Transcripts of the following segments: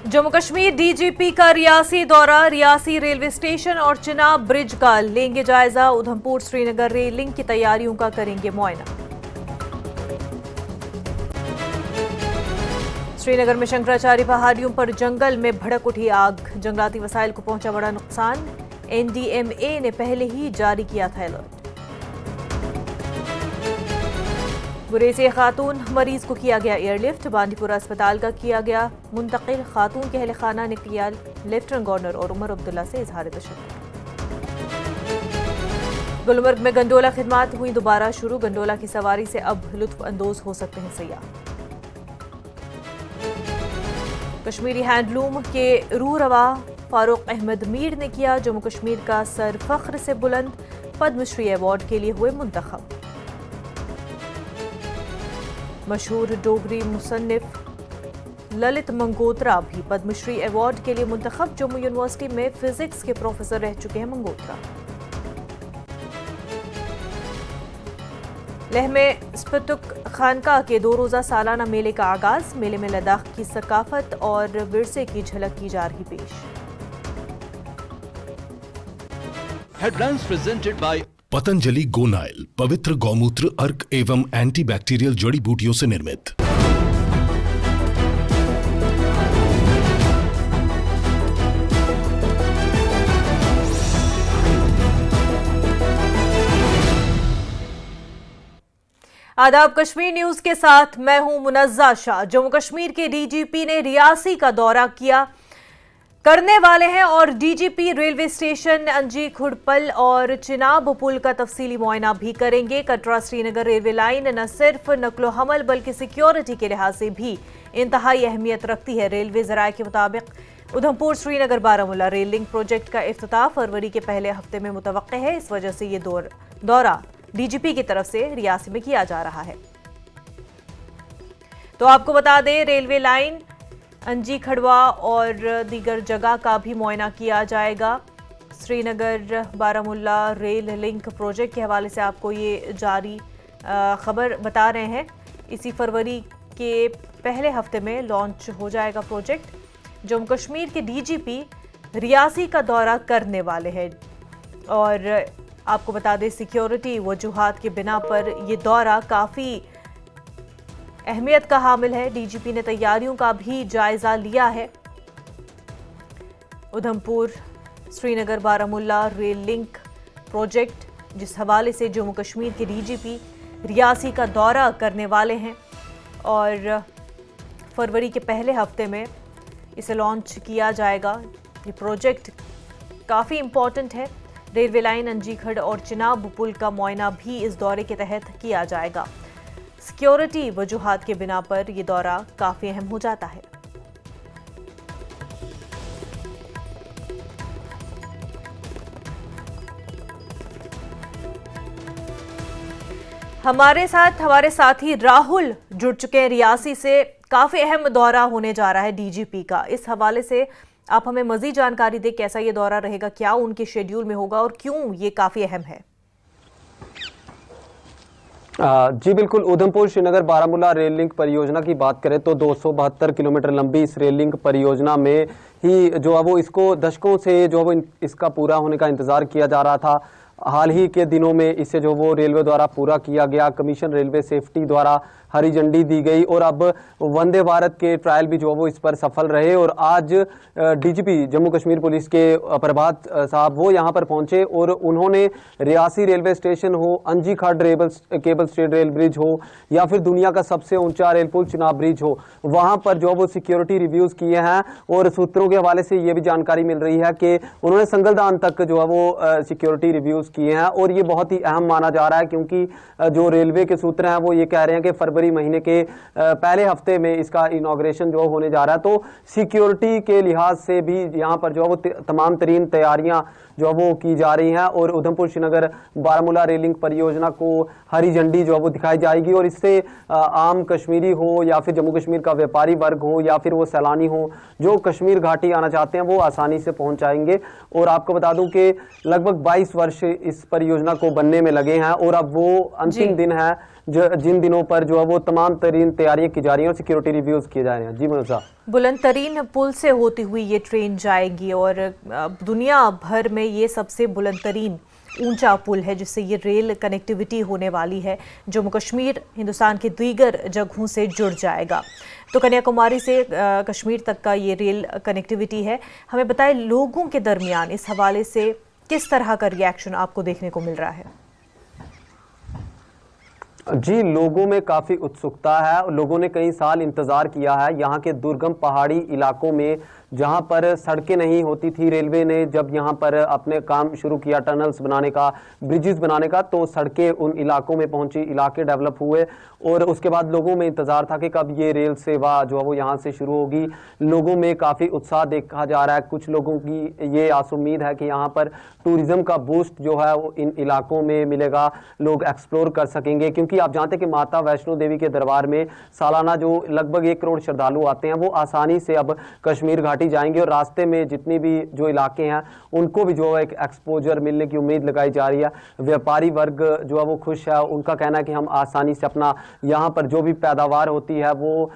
Jammu Kashmir DGP का रियासी दौरा, Reasi railway station और चिनाब ब्रिज का लेंगे जायजा। उधमपुर श्रीनगर रेल लिंक की तैयारियों का करेंगे मुआयना। श्रीनगर में शंकराचार्य पहाड़ियों पर जंगल में भड़क उठी आग, जंगलाती वसाइल को पहुंचा बड़ा नुकसान। एनडीएमए ने पहले ही जारी किया था अलर्ट। गुरेज खातून मरीज को किया गया एयरलिफ्ट, बांदीपुरा अस्पताल का किया गया मुंतकिल। खातून के अहल खाना ने किया लेफ्टिनेंट गवर्नर और उमर अब्दुल्ला से इजहार तशक्कुर। गुलमर्ग में गंडोला खिदमात हुई दोबारा शुरू, गंडोला की सवारी से अब लुत्फ अंदोज हो सकते हैं सयाह। कश्मीरी हैंडलूम के रूह रवा फारूक अहमद मीर ने किया जम्मू कश्मीर का सर फख्र से बुलंद, पद्मश्री अवार्ड के लिए हुए मुंतखब। मशहूर डोगरी मुसन्निफ ललित मंगोत्रा भी पद्मश्री अवार्ड के लिए मुंतखब, जम्मू यूनिवर्सिटी में फिजिक्स के प्रोफेसर रह चुके हैं मंगोत्रा। लेह में स्पतुक खानका के 2 रोजा सालाना मेले का आगाज, मेले में लद्दाख की सकाफत और विरसे की झलक की जा रही पेश। Headlines presented by Patanjali Gonyle, पवित्र गौमूत्र अर्क एवं एंटीबैक्टीरियल जड़ी बूटियों से निर्मित। आदाब, कश्मीर न्यूज के साथ मैं हूं मुनज़्ज़ा शाह। जम्मू कश्मीर के डीजीपी ने रियासी का दौरा करने वाले हैं और डीजीपी रेलवे स्टेशन, अंजी खुड़पल और चिनाब पुल का तफसीली मुआयना भी करेंगे। कटरा श्रीनगर रेलवे लाइन न सिर्फ नकलो हमल बल्कि सिक्योरिटी के लिहाज से भी इंतहाई अहमियत रखती है। रेलवे ज़राए के मुताबिक Udhampur Srinagar Baramulla rail link project का इफ्तिताह फरवरी के पहले हफ्ते में मुतवक्के है। इस वजह से ये दौरा डीजीपी की तरफ से रियासी में किया जा रहा है। तो आपको बता दें, रेलवे लाइन, अंजी खड़वा और दीगर जगह का भी मुआयना किया जाएगा। Srinagar Baramulla rail link project के हवाले से आपको ये जारी खबर बता रहे हैं। इसी फरवरी के पहले हफ्ते में लॉन्च हो जाएगा प्रोजेक्ट। जम्मू कश्मीर के डीजीपी रियासी का दौरा करने वाले हैं और आपको बता दें, सिक्योरिटी वजूहात के बिना पर यह दौरा काफ़ी अहमियत का हामिल है। डीजीपी ने तैयारियों का भी जायजा लिया है। Udhampur Srinagar Baramulla rail link project जिस हवाले से जम्मू कश्मीर के डीजीपी रियासी का दौरा करने वाले हैं और फरवरी के पहले हफ्ते में इसे लॉन्च किया जाएगा। ये प्रोजेक्ट काफ़ी इम्पोर्टेंट है। रेलवे लाइन, अंजीखड़ और चिनाब पुल का मुआयना भी इस दौरे के तहत किया जाएगा। सिक्योरिटी वजूहात के बिना पर यह दौरा काफी अहम हो जाता है। हमारे साथी राहुल जुड़ चुके हैं रियासी से। काफी अहम दौरा होने जा रहा है डीजीपी का। इस हवाले से आप हमें मजीद जानकारी दें, कैसा ये दौरा रहेगा, क्या उनके शेड्यूल में होगा और क्यों ये काफी अहम है। जी बिल्कुल, उधमपुर श्रीनगर बारामूला रेल लिंक परियोजना की बात करें तो 272 किलोमीटर लंबी इस रेल लिंक परियोजना में ही जो है वो इसको दशकों से जो है वो इसका पूरा होने का इंतजार किया जा रहा था। हाल ही के दिनों में इसे जो वो रेलवे द्वारा पूरा किया गया। कमीशन रेलवे सेफ्टी द्वारा हरी झंडी दी गई और अब वंदे भारत के ट्रायल भी जो वो इस पर सफल रहे। और आज डीजीपी जम्मू कश्मीर पुलिस के प्रभात साहब वो यहाँ पर पहुंचे और उन्होंने रियासी रेलवे स्टेशन हो, अंजी खाड़ केबल स्टेट रेल ब्रिज हो या फिर दुनिया का सबसे ऊंचा रेल पुल चिनाब ब्रिज हो, वहां पर जो वो सिक्योरिटी रिव्यूज किए हैं। और सूत्रों के हवाले से ये भी जानकारी मिल रही है कि उन्होंने संगलदान तक जो है वो सिक्योरिटी रिव्यूज किए हैं। और ये बहुत ही अहम माना जा रहा है क्योंकि जो रेलवे के सूत्र हैं वो ये कह रहे हैं कि फरवरी महीने के पहले हफ्ते में इसका इनॉग्रेशन जो होने जा रहा है। तो सिक्योरिटी के लिहाज से भी यहाँ पर जो है वो तमाम तरीन तैयारियां जो वो की जा रही हैं। और उधमपुर श्रीनगर बारामूला रेल लिंक परियोजना को हरी झंडी जो है वो दिखाई जाएगी और इससे आम कश्मीरी हो या फिर जम्मू कश्मीर का व्यापारी वर्ग हो या फिर वो सैलानी हो जो कश्मीर घाटी आना चाहते हैं वो आसानी से पहुंच जाएंगे। और आपको बता दूं कि लगभग 22 वर्ष इस परियोजना को बनने में लगे हैं और अब वो अंतिम दिन है जिन दिनों पर जो है वो तमाम तरीन तैयारियां की जा रही हैं और सिक्योरिटी रिव्यूज किए जा रहे हैं। जी मनोज, बुलंद तरीन पुल से होती हुई ये ट्रेन जाएगी और दुनिया भर में ये सबसे बुलंद तरीन ऊंचा पुल है जिससे ये रेल कनेक्टिविटी होने वाली है। जम्मू कश्मीर हिंदुस्तान के दीगर जगहों से जुड़ जाएगा। तो कन्याकुमारी से कश्मीर तक का ये रेल कनेक्टिविटी है। हमें बताएं, लोगों के दरमियान इस हवाले से किस तरह का रिएक्शन आपको देखने को मिल रहा है? जी, लोगों में काफ़ी उत्सुकता है। लोगों ने कई साल इंतज़ार किया है। यहाँ के दुर्गम पहाड़ी इलाकों में जहाँ पर सड़कें नहीं होती थी, रेलवे ने जब यहाँ पर अपने काम शुरू किया टनल्स बनाने का, ब्रिजेस बनाने का, तो सड़कें उन इलाकों में पहुँची, इलाके डेवलप हुए और उसके बाद लोगों में इंतज़ार था कि कब ये रेल सेवा जो है वो यहाँ से शुरू होगी। लोगों में काफ़ी उत्साह देखा जा रहा है। कुछ लोगों की ये आस उम्मीद है कि यहाँ पर टूरिज़्म का बूस्ट जो है वो इन इलाकों में मिलेगा, लोग एक्सप्लोर कर सकेंगे। क्योंकि आप जानते हैं कि माता वैष्णो देवी के दरबार में सालाना जो लगभग 1 करोड़ श्रद्धालु आते हैं, वो आसानी से अब कश्मीर घाटी जाएंगे और रास्ते में जितनी भी जो इलाके हैं उनको भी जो है एक एक्सपोजर मिलने की उम्मीद लगाई जा रही है। व्यापारी वर्ग जो है वो खुश है। उनका कहना है कि हम आसानी से अपना यहाँ पर जो भी पैदावार होती है वो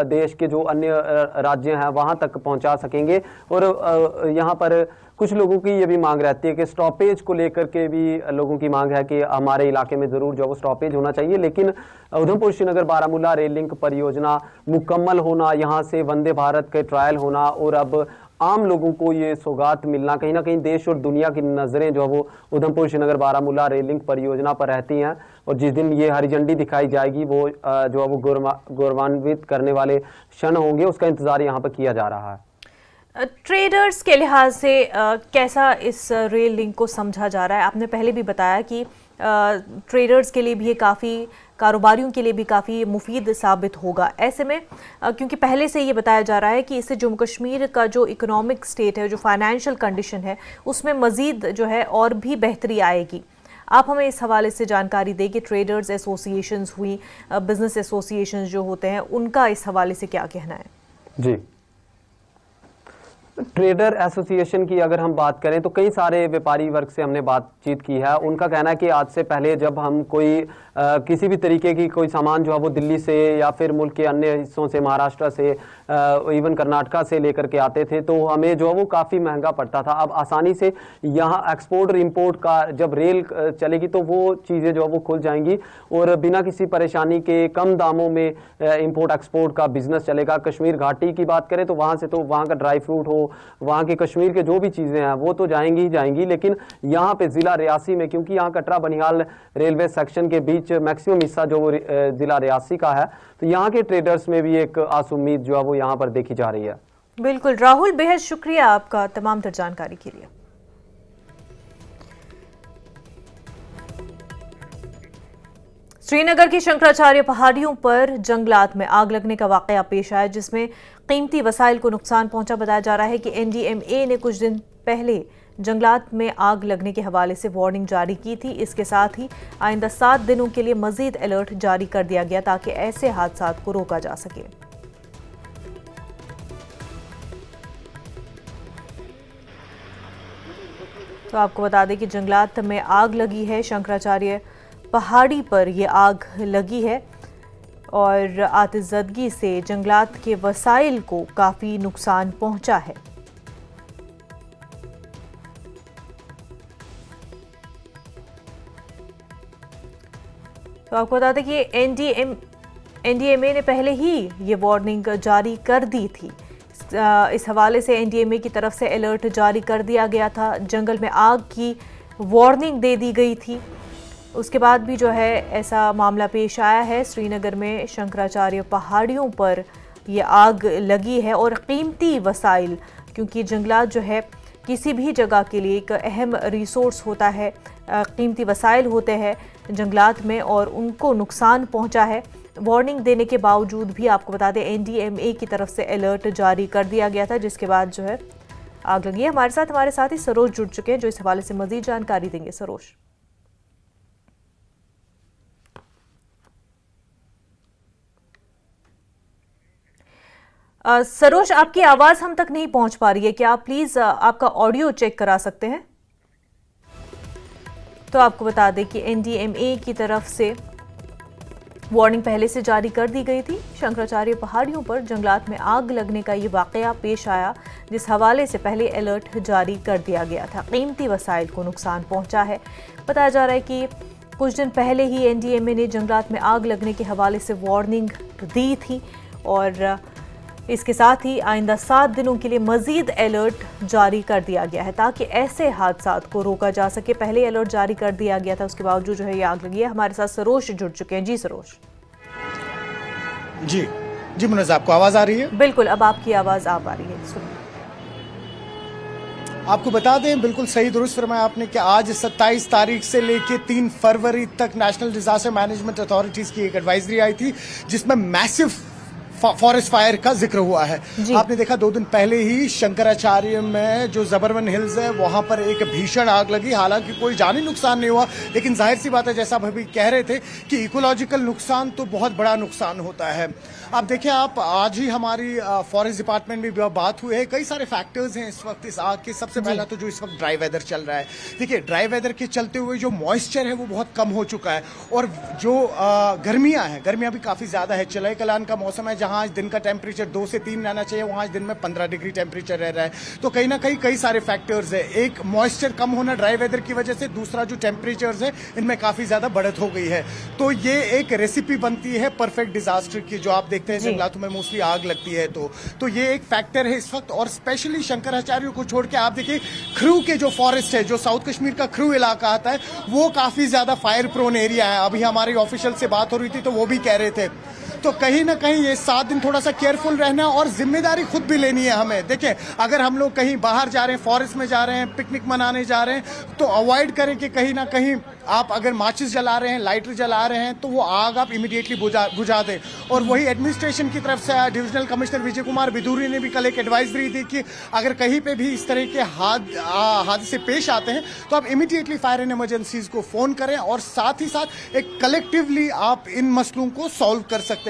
देश के जो अन्य राज्य हैं वहाँ तक पहुँचा सकेंगे। और यहाँ पर कुछ लोगों की ये भी मांग रहती है कि स्टॉपेज को लेकर के भी लोगों की मांग है कि हमारे इलाके में ज़रूर जो वो स्टॉपेज होना चाहिए। लेकिन उधमपुर श्रीनगर बारामूला रेल लिंक परियोजना मुकम्मल होना, यहाँ से वंदे भारत के ट्रायल होना और अब आम लोगों को ये सौगात मिलना, कहीं ना कहीं देश और दुनिया की नज़रें जो है वो उधमपुर श्रीनगर बारामूला रेल लिंक परियोजना पर रहती हैं। और जिस दिन ये हरी झंडी दिखाई जाएगी वो जो है वो गौरवान्वित करने वाले क्षण होंगे, उसका इंतज़ार यहाँ पर किया जा रहा है। ट्रेडर्स के लिहाज से कैसा इस रेल लिंक को समझा जा रहा है? आपने पहले भी बताया कि ट्रेडर्स के लिए भी ये काफ़ी, कारोबारियों के लिए भी काफ़ी मुफीद साबित होगा। ऐसे में क्योंकि पहले से ये बताया जा रहा है कि इससे जम्मू कश्मीर का जो इकोनॉमिक स्टेट है, जो फाइनेंशियल कंडीशन है, उसमें मज़ीद जो है और भी बेहतरी आएगी। आप हमें इस हवाले से जानकारी दें कि ट्रेडर्स एसोसिएशंस हुई, बिजनेस एसोसिएशंस जो होते हैं, उनका इस हवाले से क्या कहना है? जी, ट्रेडर एसोसिएशन की अगर हम बात करें तो कई सारे व्यापारी वर्ग से हमने बातचीत की है। उनका कहना है कि आज से पहले जब हम कोई किसी भी तरीके की कोई सामान जो है वो दिल्ली से या फिर मुल्क के अन्य हिस्सों से, महाराष्ट्र से, इवन कर्नाटका से लेकर के आते थे तो हमें जो है वो काफ़ी महंगा पड़ता था। अब आसानी से यहाँ एक्सपोर्ट और इम्पोर्ट का जब रेल चलेगी तो वो चीज़ें जो है वो खुल जाएंगी और बिना किसी परेशानी के कम दामों में इम्पोर्ट एक्सपोर्ट का बिजनेस चलेगा। कश्मीर घाटी की बात करें तो वहाँ से तो वहाँ का ड्राई फ्रूट हो, वहाँ के कश्मीर के जो भी चीज़ें हैं वो तो जाएंगी ही जाएंगी। लेकिन यहाँ पे ज़िला रियासी में, क्योंकि यहाँ कटरा बनिहाल रेलवे सेक्शन के बीच मैक्सिमम हिस्सा जो वो ज़िला रियासी का है, तो यहाँ के ट्रेडर्स में भी एक आस उम्मीद जो है वो यहाँ पर देखी जा रही है। बिल्कुल राहुल, बेहद शुक्रिया आपका तमाम तर जानकारी के लिए। श्रीनगर की शंकराचार्य पहाड़ियों पर जंगलात में आग लगने का वाकया पेश आया जिसमें कीमती वसाइल को नुकसान पहुंचा। बताया जा रहा है कि एनडीएमए ने कुछ दिन पहले जंगलात में आग लगने के हवाले से वार्निंग जारी की थी। इसके साथ ही आइंदा 7 दिनों के लिए मजीद अलर्ट जारी कर दिया गया ताकि ऐसे हादसात को रोका जा सके। तो आपको बता दें कि जंगलात में आग लगी है, शंकराचार्य पहाड़ी पर यह आग लगी है और आतिशज़दगी से जंगलात के वसाइल को काफ़ी नुकसान पहुंचा है। तो आपको बता दें कि एनडीएमए ने पहले ही ये वार्निंग जारी कर दी थी। इस हवाले से एनडीएमए की तरफ से अलर्ट जारी कर दिया गया था, जंगल में आग की वार्निंग दे दी गई थी। उसके बाद भी जो है ऐसा मामला पेश आया है। श्रीनगर में शंकराचार्य पहाड़ियों पर ये आग लगी है और कीमती वसाइल, क्योंकि जंगलात जो है किसी भी जगह के लिए एक अहम रिसोर्स होता है, कीमती वसाइल होते हैं जंगलात में और उनको नुकसान पहुंचा है। वार्निंग देने के बावजूद भी आपको बता दें एनडीएमए की तरफ से अलर्ट जारी कर दिया गया था, जिसके बाद जो है आग लगी है। हमारे साथ ही सरोज जुड़ चुके हैं जो इस हवाले से मजीद जानकारी देंगे। सरोज, सरोज, आपकी आवाज हम तक नहीं पहुंच पा रही है, क्या आप प्लीज आपका ऑडियो चेक करा सकते हैं? तो आपको बता दें कि एनडीएमए की तरफ से वार्निंग पहले से जारी कर दी गई थी। शंकराचार्य पहाड़ियों पर जंगलात में आग लगने का ये वाकया पेश आया, जिस हवाले से पहले अलर्ट जारी कर दिया गया था। कीमती वसाइल को नुकसान पहुंचा है। बताया जा रहा है कि कुछ दिन पहले ही एनडीएमए ने जंगलात में आग लगने के हवाले से वार्निंग दी थी और इसके साथ ही आइंदा 7 दिनों के लिए मजीद अलर्ट जारी कर दिया गया है ताकि ऐसे हादसात को रोका जा सके। पहले अलर्ट जारी कर दिया गया था, उसके बावजूद जो है ये आग लगी है। हमारे साथ सरोज जुड़ चुके हैं। जी सरोज। जी मुनज़्ज़ा, आपको आवाज आ रही है? बिल्कुल, अब आपकी आवाज आ पा रही है। सुनिए। आपको बता दें, बिल्कुल सही दुरुस्त फरमाया आपने कि आज 27 तारीख से लेके 3 फरवरी तक नेशनल डिजास्टर मैनेजमेंट अथॉरिटीज की एक एडवाइजरी आई थी जिसमें मैसिव फॉरेस्ट फायर का जिक्र हुआ है। आपने देखा 2 दिन पहले ही शंकराचार्य में जो जबरवन हिल्स है वहां पर एक भीषण आग लगी। हालांकि कोई जानी नुकसान नहीं हुआ, लेकिन जाहिर सी बात है, जैसा आप अभी कह रहे थे कि इकोलॉजिकल नुकसान तो बहुत बड़ा नुकसान होता है। आप देखें, आप आज ही हमारी फॉरेस्ट डिपार्टमेंट में भी बात हुई है। कई सारे फैक्टर्स हैं इस वक्त इस आग के। सबसे पहला तो जो इस वक्त ड्राई वेदर चल रहा है। देखिए, ड्राई वेदर के चलते हुए जो मॉइस्चर है वो बहुत कम हो चुका है और जो गर्मियां भी काफी ज्यादा है। चले कलान का मौसम है, जहां आज दिन का टेम्परेचर 2 से 3 रहना चाहिए, वहां आज दिन में 15 डिग्री टेम्परेचर रह रहा है। तो कहीं ना कहीं कई सारे फैक्टर्स है। एक मॉइस्चर कम होना ड्राई वेदर की वजह से, दूसरा जो टेम्परेचर्स है इनमें काफी ज्यादा बढ़त हो गई है। तो ये एक रेसिपी बनती है परफेक्ट डिजास्टर की। जो आप देखते हैं जंगलातों में मोस्टली आग लगती है तो ये एक फैक्टर है इस वक्त। और स्पेशली शंकराचार्य को छोड़ के आप देखिए, ख्रू के जो फॉरेस्ट है, जो साउथ कश्मीर का ख्रू इलाका आता है, वो काफी ज्यादा फायर प्रोन एरिया है। अभी हमारी ऑफिशियल से बात हो रही थी तो वो भी कह रहे थे। तो कहीं ना कहीं ये 7 दिन थोड़ा सा केयरफुल रहना और जिम्मेदारी खुद भी लेनी है हमें। देखें, अगर हम लोग कहीं बाहर जा रहे हैं, फॉरेस्ट में जा रहे हैं, पिकनिक मनाने जा रहे हैं, तो अवॉइड करें कि कहीं ना कहीं आप अगर माचिस जला रहे हैं, लाइटर जला रहे हैं, तो वो आग आप इमीडिएटली बुझा दें। और वही एडमिनिस्ट्रेशन की तरफ से डिविजनल कमिश्नर विजय कुमार बिदूरी ने भी कल एक एडवाइजरी दी कि अगर कहीं पे भी इस तरह के हादसे पेश आते हैं तो आप इमीडिएटली फायर एंड इमरजेंसीज को फोन करें और साथ ही साथ एक कलेक्टिवली आप इन मसलों को सॉल्व कर सकते हैं।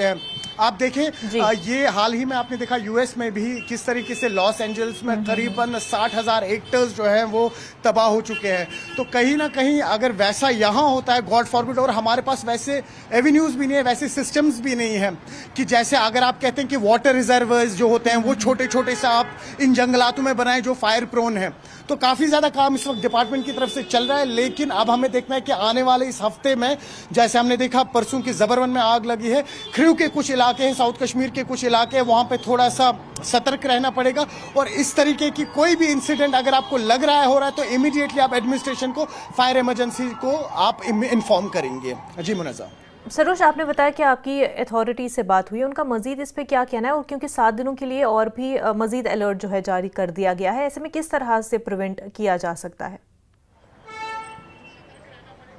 आप देखें, ये हाल ही में आपने देखा यूएस में भी किस तरीके से लॉस एंजल्स में करीबन 60,000 हेक्टर्स जो है वो तबाह हो चुके हैं। तो कहीं ना कहीं अगर वैसा यहाँ होता है, गॉड फॉरबिड, और हमारे पास वैसे एवेन्यूज भी नहीं है, वैसे सिस्टम्स भी नहीं है कि जैसे अगर आप कहते हैं कि वाटर रिजर्वर्स जो होते हैं वो छोटे छोटे से आप इन जंगलातों में बनाए जो फायर प्रोन है। तो काफी ज्यादा काम इस वक्त डिपार्टमेंट की तरफ से चल रहा है। लेकिन अब हमें देखना है कि आने वाले इस हफ्ते में, जैसे हमने देखा परसों की जबरवन में आग लगी है, ख्रू के कुछ इलाके हैं, साउथ कश्मीर के कुछ इलाके हैं, वहां पे थोड़ा सा सतर्क रहना पड़ेगा। और इस तरीके की कोई भी इंसिडेंट अगर आपको लग रहा है हो रहा है तो इमीडिएटली आप एडमिनिस्ट्रेशन को, फायर इमरजेंसी को आप इन्फॉर्म करेंगे। जी मुनज़्ज़ा। सरोज, आपने बताया कि आपकी अथॉरिटी से बात हुई, उनका मजीद इस पे क्या कहना है? और क्योंकि 7 दिनों के लिए और भी मजीद अलर्ट जो है जारी कर दिया गया है, ऐसे में किस तरह से प्रिवेंट किया जा सकता है?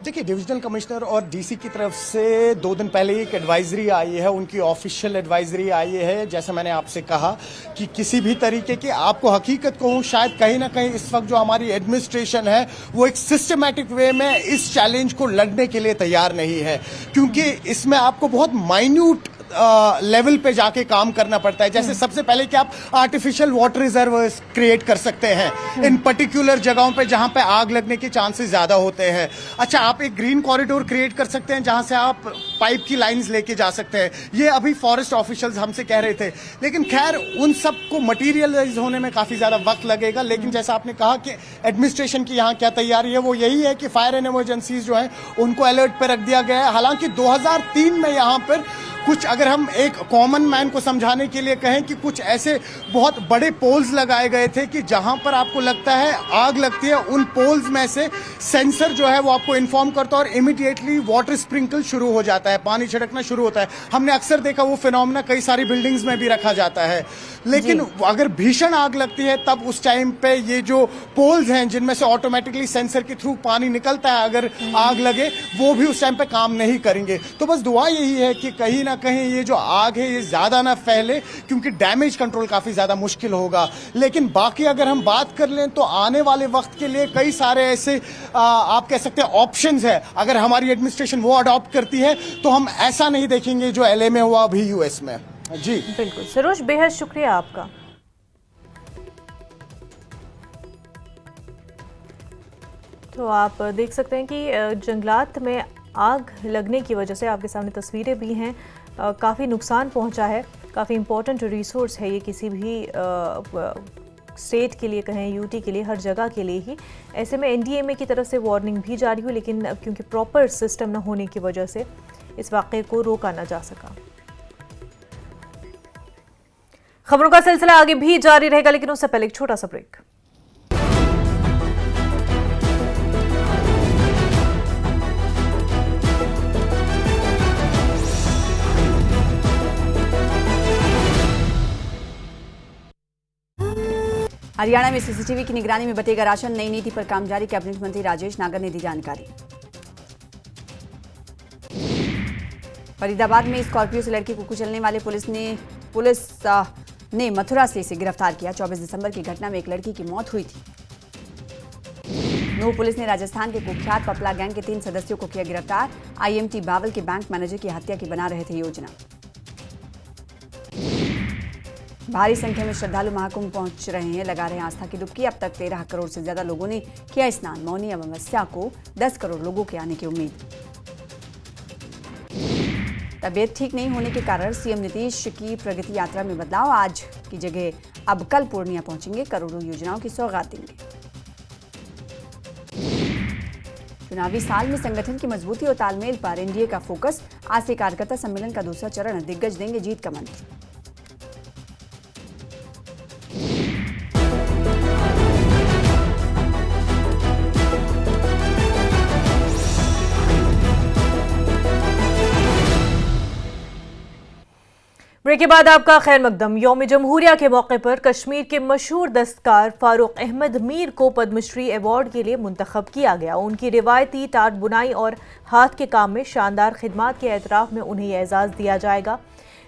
देखिए, डिविजनल कमिश्नर और डीसी की तरफ से 2 दिन पहले एक एडवाइजरी आई है, उनकी ऑफिशियल एडवाइजरी आई है। जैसे मैंने आपसे कहा कि किसी भी तरीके की आपको हकीकत कहूँ, शायद कहीं ना कहीं इस वक्त जो हमारी एडमिनिस्ट्रेशन है वो एक सिस्टमैटिक वे में इस चैलेंज को लड़ने के लिए तैयार नहीं है, क्योंकि इसमें आपको बहुत माइन्यूट लेवल पे जाके काम करना पड़ता है। जैसे सबसे पहले कि आप आर्टिफिशियल वाटर रिजर्वर्स क्रिएट कर सकते हैं इन पर्टिकुलर जगहों पे जहां पे आग लगने के चांसेस ज्यादा होते हैं। अच्छा, आप एक ग्रीन कॉरिडोर क्रिएट कर सकते हैं जहां से आप पाइप की लाइंस लेके जा सकते हैं। ये अभी फॉरेस्ट ऑफिशियल्स हमसे कह रहे थे, लेकिन खैर उन सब को मटीरियलाइज होने में काफी ज्यादा वक्त लगेगा। लेकिन जैसा आपने कहा कि एडमिनिस्ट्रेशन की यहाँ क्या तैयारी है, वो यही है कि फायर एंड इमरजेंसीज जो है उनको अलर्ट पे रख दिया गया है। हालांकि 2003 में यहाँ पर कुछ, अगर हम एक कॉमन मैन को समझाने के लिए कहें, कि कुछ ऐसे बहुत बड़े पोल्स लगाए गए थे कि जहां पर आपको लगता है आग लगती है, उन पोल्स में से सेंसर जो है वो आपको इन्फॉर्म करता है और इमीडिएटली वाटर स्प्रिंकल शुरू हो जाता है, पानी छिड़कना शुरू होता है। हमने अक्सर देखा वो फिनोमेना कई सारी बिल्डिंग्स में भी रखा जाता है। लेकिन अगर भीषण आग लगती है तब उस टाइम पे ये जो पोल्स हैं जिनमें से ऑटोमेटिकली सेंसर के थ्रू पानी निकलता है, अगर आग लगे, वो भी उस टाइम पे काम नहीं करेंगे। तो बस दुआ यही है कि कहीं ना कहीं ये जो आग है ये ज्यादा ना फैले, क्योंकि डैमेज कंट्रोल काफी ज्यादा मुश्किल होगा। लेकिन बाकी अगर हम बात कर लें तो आने वाले वक्त के लिए कई सारे ऐसे आप कह सकते हैं ऑप्शंस है। अगर हमारी एडमिनिस्ट्रेशन वो अडॉप्ट करती है तो हम ऐसा नहीं देखेंगे जो एलए में हुआ अभी यूएस में। जी बिल्कुल सरोज, बेहद शुक्रिया आपका। तो आप देख सकते हैं कि जंगलात में आग लगने की वजह से आपके सामने तस्वीरें भी हैं, काफ़ी नुकसान पहुंचा है। काफ़ी इम्पोर्टेंट रिसोर्स है ये किसी भी स्टेट के लिए, कहें यूटी के लिए, हर जगह के लिए ही। ऐसे में एनडीएमए की तरफ से वार्निंग भी जारी हुई, लेकिन अब क्योंकि प्रॉपर सिस्टम न होने की वजह से इस वाक़े को रोका न जा सका। खबरों का सिलसिला आगे भी जारी रहेगा, लेकिन उससे पहले एक छोटा सा ब्रेक। हरियाणा में सीसीटीवी की निगरानी में बटेगा राशन, नई नीति पर काम जारी, कैबिनेट मंत्री राजेश नागर ने दी जानकारी। फरीदाबाद में स्कॉर्पियो से लड़की को कुचलने वाले पुलिस ने मथुरा से इसे गिरफ्तार किया। 24 दिसंबर की घटना में एक लड़की की मौत हुई थी। नूंह पुलिस ने राजस्थान के कुख्यात पपला गैंग के 3 सदस्यों को किया गिरफ्तार। आईएमटी बावल के बैंक मैनेजर की हत्या की बना रहे थे योजना। भारी संख्या में श्रद्धालु महाकुंभ पहुंच रहे हैं, लगा रहे हैं आस्था की डुबकी। अब तक 13 करोड़ से ज्यादा लोगों ने किया स्नान। मौनी अमावस्या को 10 करोड़ लोगों के आने की उम्मीद। तबीयत ठीक नहीं होने के कारण सीएम नीतीश की प्रगति यात्रा में बदलाव। आज की जगह अब कल पूर्णिया पहुंचेंगे, करोड़ों योजनाओं की सौगात देंगे। चुनावी साल में संगठन की मजबूती और तालमेल पर एनडीए का फोकस। आज से कार्यकर्ता सम्मेलन का दूसरा चरण, दिग्गज देंगे जीत का मंत्र। ब्रेक के बाद आपका खैर मकदम। यौम जमहूरिया के मौके पर कश्मीर के मशहूर दस्तकार फारूक अहमद मीर को पद्मश्री अवार्ड के लिए मुंतखब किया गया। उनकी रिवायती टाट बुनाई और हाथ के काम में शानदार खिदमात के एतराफ में उन्हें यह एजाज़ दिया जाएगा।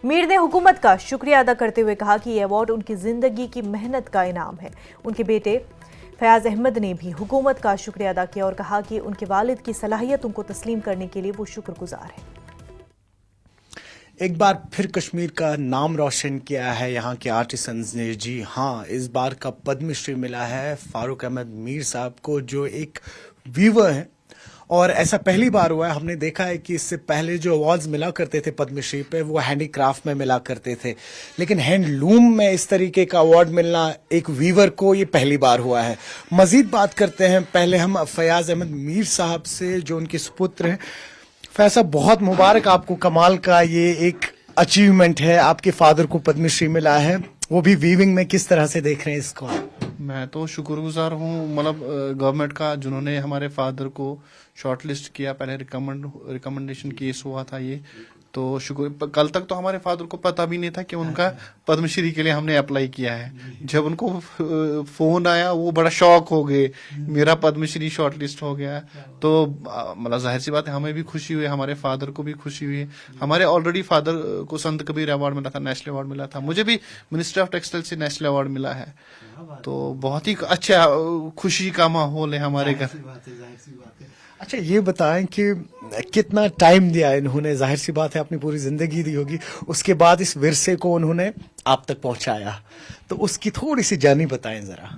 मीर ने हुकूमत का शुक्रिया अदा करते हुए कहा कि यह अवार्ड उनकी ज़िंदगी की मेहनत का इनाम है। उनके बेटे फयाज अहमद ने भी हुकूमत का शुक्रिया अदा किया और कहा कि उनके वालिद की सलाहियतों को तस्लीम करने के लिए वो शुक्रगुजार है। एक बार फिर कश्मीर का नाम रोशन किया है यहाँ के आर्टिसंस ने। जी हाँ, इस बार का पद्मश्री मिला है फारूक अहमद मीर साहब को, जो एक वीवर हैं। और ऐसा पहली बार हुआ है। हमने देखा है कि इससे पहले जो अवार्ड्स मिला करते थे पद्मश्री पे, वो हैंडीक्राफ्ट में मिला करते थे, लेकिन हैंडलूम में इस तरीके का अवार्ड मिलना एक वीवर को ये पहली बार हुआ है। मजीद बात करते हैं, पहले हम फयाज अहमद मीर साहब से, जो उनके सुपुत्र हैं। फैज साहब, बहुत मुबारक आपको, कमाल का ये एक अचीवमेंट है। आपके फादर को पद्मश्री मिला है, वो भी वीविंग में। किस तरह से देख रहे हैं इसको? मैं तो शुक्रगुजार हूँ मतलब गवर्नमेंट का, जिन्होंने हमारे फादर को शॉर्टलिस्ट किया। पहले रिकमेंडेशन केस हुआ था ये, तो शुक्र। कल तक तो हमारे फादर को पता भी नहीं था कि उनका पद्मश्री के लिए हमने अप्लाई किया है। जब उनको फोन आया, वो बड़ा शॉक हो गए, मेरा पद्मश्री शॉर्टलिस्ट हो गया। तो मतलब जाहिर सी बात है, हमें भी खुशी हुई, हमारे फादर को भी खुशी हुई। हमारे ऑलरेडी फादर को संत कबीर अवार्ड मिला था, नेशनल अवार्ड मिला था। मुझे भी मिनिस्ट्री ऑफ टेक्सटाइल से नेशनल अवार्ड मिला है। तो बहुत ही अच्छा खुशी का माहौल है हमारे घर। अच्छा, ये बताएं कि कितना टाइम दिया इन्होंने? जाहिर सी बात है, अपनी पूरी जिंदगी दी होगी, उसके बाद इस विरसे को उन्होंने आप तक पहुंचाया। तो उसकी थोड़ी सी जर्नी बताएं जरा।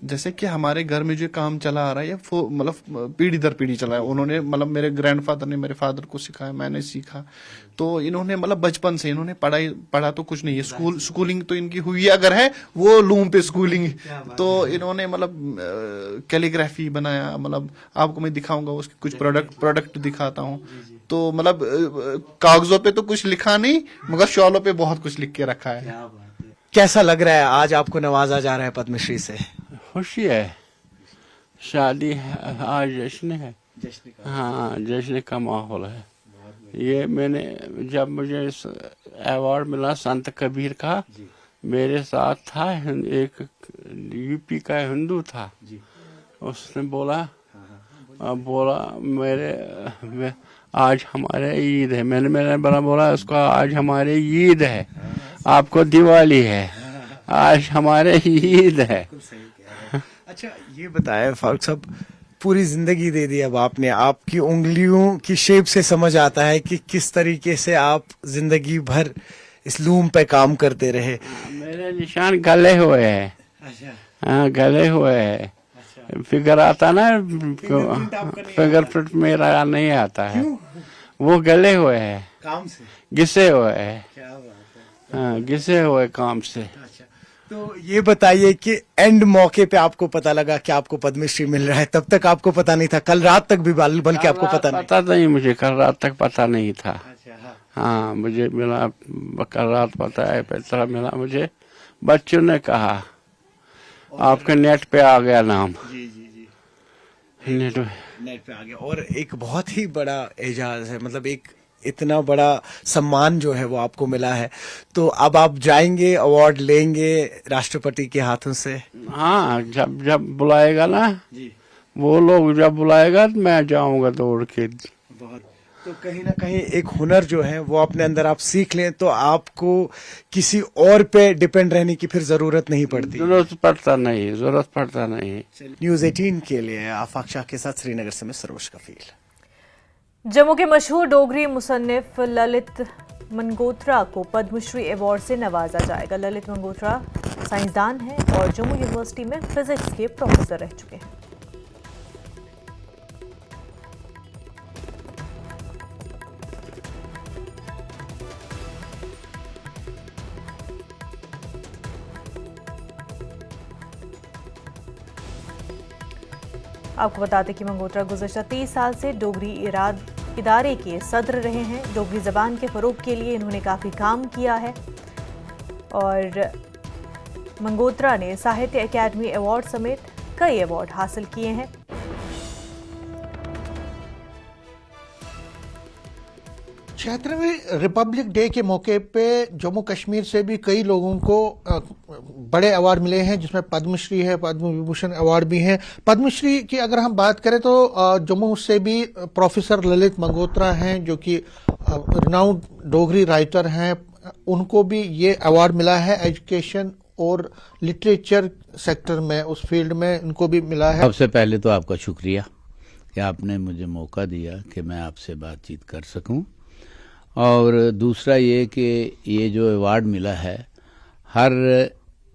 जैसे कि हमारे घर में जो काम चला आ रहा है, ये मतलब पीढ़ी दर पीढ़ी चला है। उन्होंने मतलब मेरे ग्रैंडफादर ने मेरे फादर को सिखाया, मैंने सीखा। तो इन्होंने मतलब बचपन से इन्होंने पढ़ा तो कुछ नहीं है। स्कूलिंग तो इनकी हुई है, अगर है वो लूम पे स्कूलिंग। तो इन्होंने मतलब कैलीग्राफी बनाया। मतलब आपको मैं दिखाऊंगा उसके कुछ प्रोडक्ट दिखाता हूँ। तो मतलब कागजों पे तो कुछ लिखा नहीं, मगर शॉलों पे बहुत कुछ लिख के रखा है। कैसा लग रहा है आज आपको नवाजा जा रहा है पद्मश्री से? खुशी है, शादी है, आज जश्न है। हाँ, जश्न का माहौल है। ये मैंने जब मुझे अवार्ड मिला संत कबीर का, मेरे साथ था एक यूपी का हिंदू था। उसने बोला मेरे आज हमारे ईद है। मैंने बोला उसको, आज हमारे ईद है, आपको दिवाली है, आज हमारे ईद है। अच्छा, ये बताएं फारूक साहब, पूरी जिंदगी दे दी अब आपने। आपकी उंगलियों की शेप से समझ आता है कि किस तरीके से आप जिंदगी भर इस लूम पे काम करते रहे। मेरे निशान गले हुए हैं। हाँ, गले हुए हैं। फिगर आता ना, फिंगरप्रिंट मेरा नहीं आता है। वो गले हुए हैं, काम से घिसे हुए हैं। क्या बात है। हाँ, घिसे हुए काम से। अच्छा, तो ये बताइए कि एंड मौके पे आपको पता लगा कि आपको पद्मश्री मिल रहा है, तब तक आपको पता नहीं था? कल रात तक भी बल्कि आपको पता नहीं? पता नहीं, मुझे कल रात तक पता नहीं था। अच्छा, हाँ। हाँ, मुझे मिला कल रात, पता है पता मिला मुझे, बच्चों ने कहा आपके नेट पे आ गया नाम। जी जी जी, नेट पे आ गया। और एक बहुत ही बड़ा एजाज है, मतलब एक इतना बड़ा सम्मान जो है वो आपको मिला है। तो अब आप जाएंगे, अवार्ड लेंगे राष्ट्रपति के हाथों से? हाँ, जब जब बुलाएगा ना जी, वो लोग, जब बुलाएगा तो मैं जाऊंगा दौड़ के। बहुत। तो कहीं ना कहीं एक हुनर जो है वो अपने अंदर आप सीख लें तो आपको किसी और पे डिपेंड रहने की फिर जरूरत नहीं पड़ती। जरूरत पड़ता नहीं। न्यूज 18 के लिए आफाक शाह के साथ श्रीनगर से मैं सरोज कफील। जम्मू के मशहूर डोगरी मुसन्निफ ललित मंगोत्रा को पद्मश्री अवार्ड से नवाजा जाएगा। ललित मंगोत्रा साइंसदान हैं और जम्मू यूनिवर्सिटी में फिजिक्स के प्रोफेसर रह चुके हैं। आपको बता दें कि मंगोत्रा गुज़श्ता 30 साल से डोगरी इदारे के सदर रहे हैं। डोगरी ज़बान के फ़रोग़ के लिए इन्होंने काफ़ी काम किया है और मंगोत्रा ने साहित्य अकादमी अवार्ड समेत कई अवार्ड हासिल किए हैं। छिहत्तरवें रिपब्लिक डे के मौके पे जम्मू कश्मीर से भी कई लोगों को बड़े अवार्ड मिले हैं, जिसमें पद्मश्री है, पद्म विभूषण अवार्ड भी हैं। पद्मश्री की अगर हम बात करें तो जम्मू से भी प्रोफेसर ललित मंगोत्रा हैं, जो कि रिनाउंड डोगरी राइटर हैं, उनको भी ये अवार्ड मिला है। एजुकेशन और लिटरेचर सेक्टर में, उस फील्ड में उनको भी मिला है। सबसे पहले तो आपका शुक्रिया कि आपने मुझे मौका दिया कि मैं आपसे बातचीत कर सकूं। और दूसरा ये कि ये जो अवार्ड मिला है, हर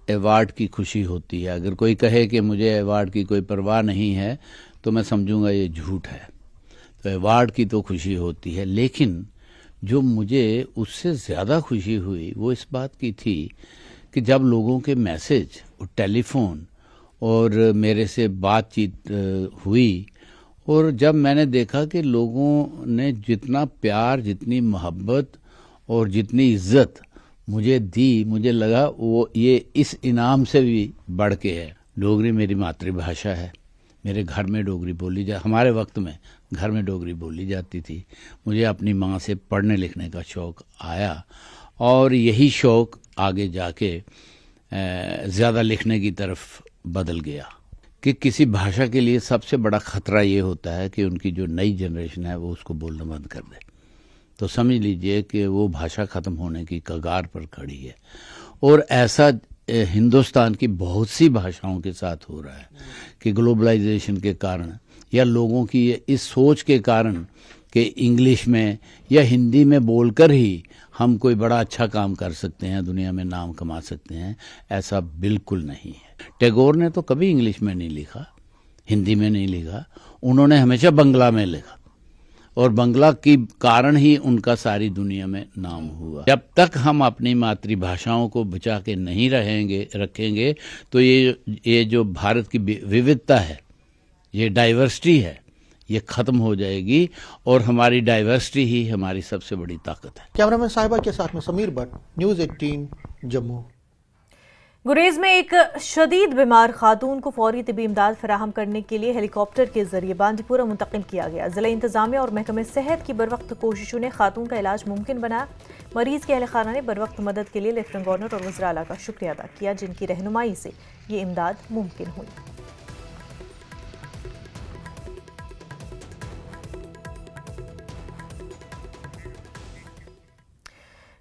अवार्ड की खुशी होती है। अगर कोई कहे कि मुझे अवार्ड की कोई परवाह नहीं है तो मैं समझूंगा ये झूठ है। तो अवार्ड की तो खुशी होती है, लेकिन जो मुझे उससे ज़्यादा खुशी हुई वो इस बात की थी कि जब लोगों के मैसेज और टेलीफोन और मेरे से बातचीत हुई, और जब मैंने देखा कि लोगों ने जितना प्यार, जितनी मोहब्बत और जितनी इज्जत मुझे दी, मुझे लगा वो ये इस इनाम से भी बढ़ के है। डोगरी मेरी मातृभाषा है। मेरे घर में डोगरी बोली हमारे वक्त में घर में डोगरी बोली जाती थी। मुझे अपनी माँ से पढ़ने लिखने का शौक़ आया और यही शौक़ आगे जाके ज़्यादा लिखने की तरफ बदल गया। कि किसी भाषा के लिए सबसे बड़ा खतरा ये होता है कि उनकी जो नई जनरेशन है वो उसको बोलना बंद कर दे, तो समझ लीजिए कि वो भाषा ख़त्म होने की कगार पर खड़ी है। और ऐसा हिंदुस्तान की बहुत सी भाषाओं के साथ हो रहा है कि ग्लोबलाइजेशन के कारण या लोगों की इस सोच के कारण कि इंग्लिश में या हिंदी में बोलकर ही हम कोई बड़ा अच्छा काम कर सकते हैं, दुनिया में नाम कमा सकते हैं, ऐसा बिल्कुल नहीं है। टैगोर ने तो कभी इंग्लिश में नहीं लिखा, हिंदी में नहीं लिखा, उन्होंने हमेशा बंगला में लिखा और बंगला के कारण ही उनका सारी दुनिया में नाम हुआ। जब तक हम अपनी मातृभाषाओं को बचा के नहीं रखेंगे तो ये जो भारत की विविधता है, ये डाइवर्सिटी है, ये खत्म हो जाएगी और हमारी डाइवर्सिटी ही हमारी सबसे बड़ी ताकत है। कैमरामैन साहिबा के साथ में समीर भट्ट, न्यूज 18 जम्मू। गुरेज में एक शदीद बीमार खातून को फौरी तिबी इमदाद फराहम करने के लिए हेलीकॉप्टर के जरिए बांदीपुरा मुंतकिल किया गया। जिला इंतजामिया और महकमे सेहत की बरवक्त कोशिशों ने खातून का इलाज मुमकिन बनाया। मरीज के अहल खाना ने बरवक्त मदद के लिए लेफ्टिनेंट गवर्नर और वज़ीर आला का शुक्रिया अदा किया, जिनकी रहनुमाई से ये इमदाद मुमकिन हुई।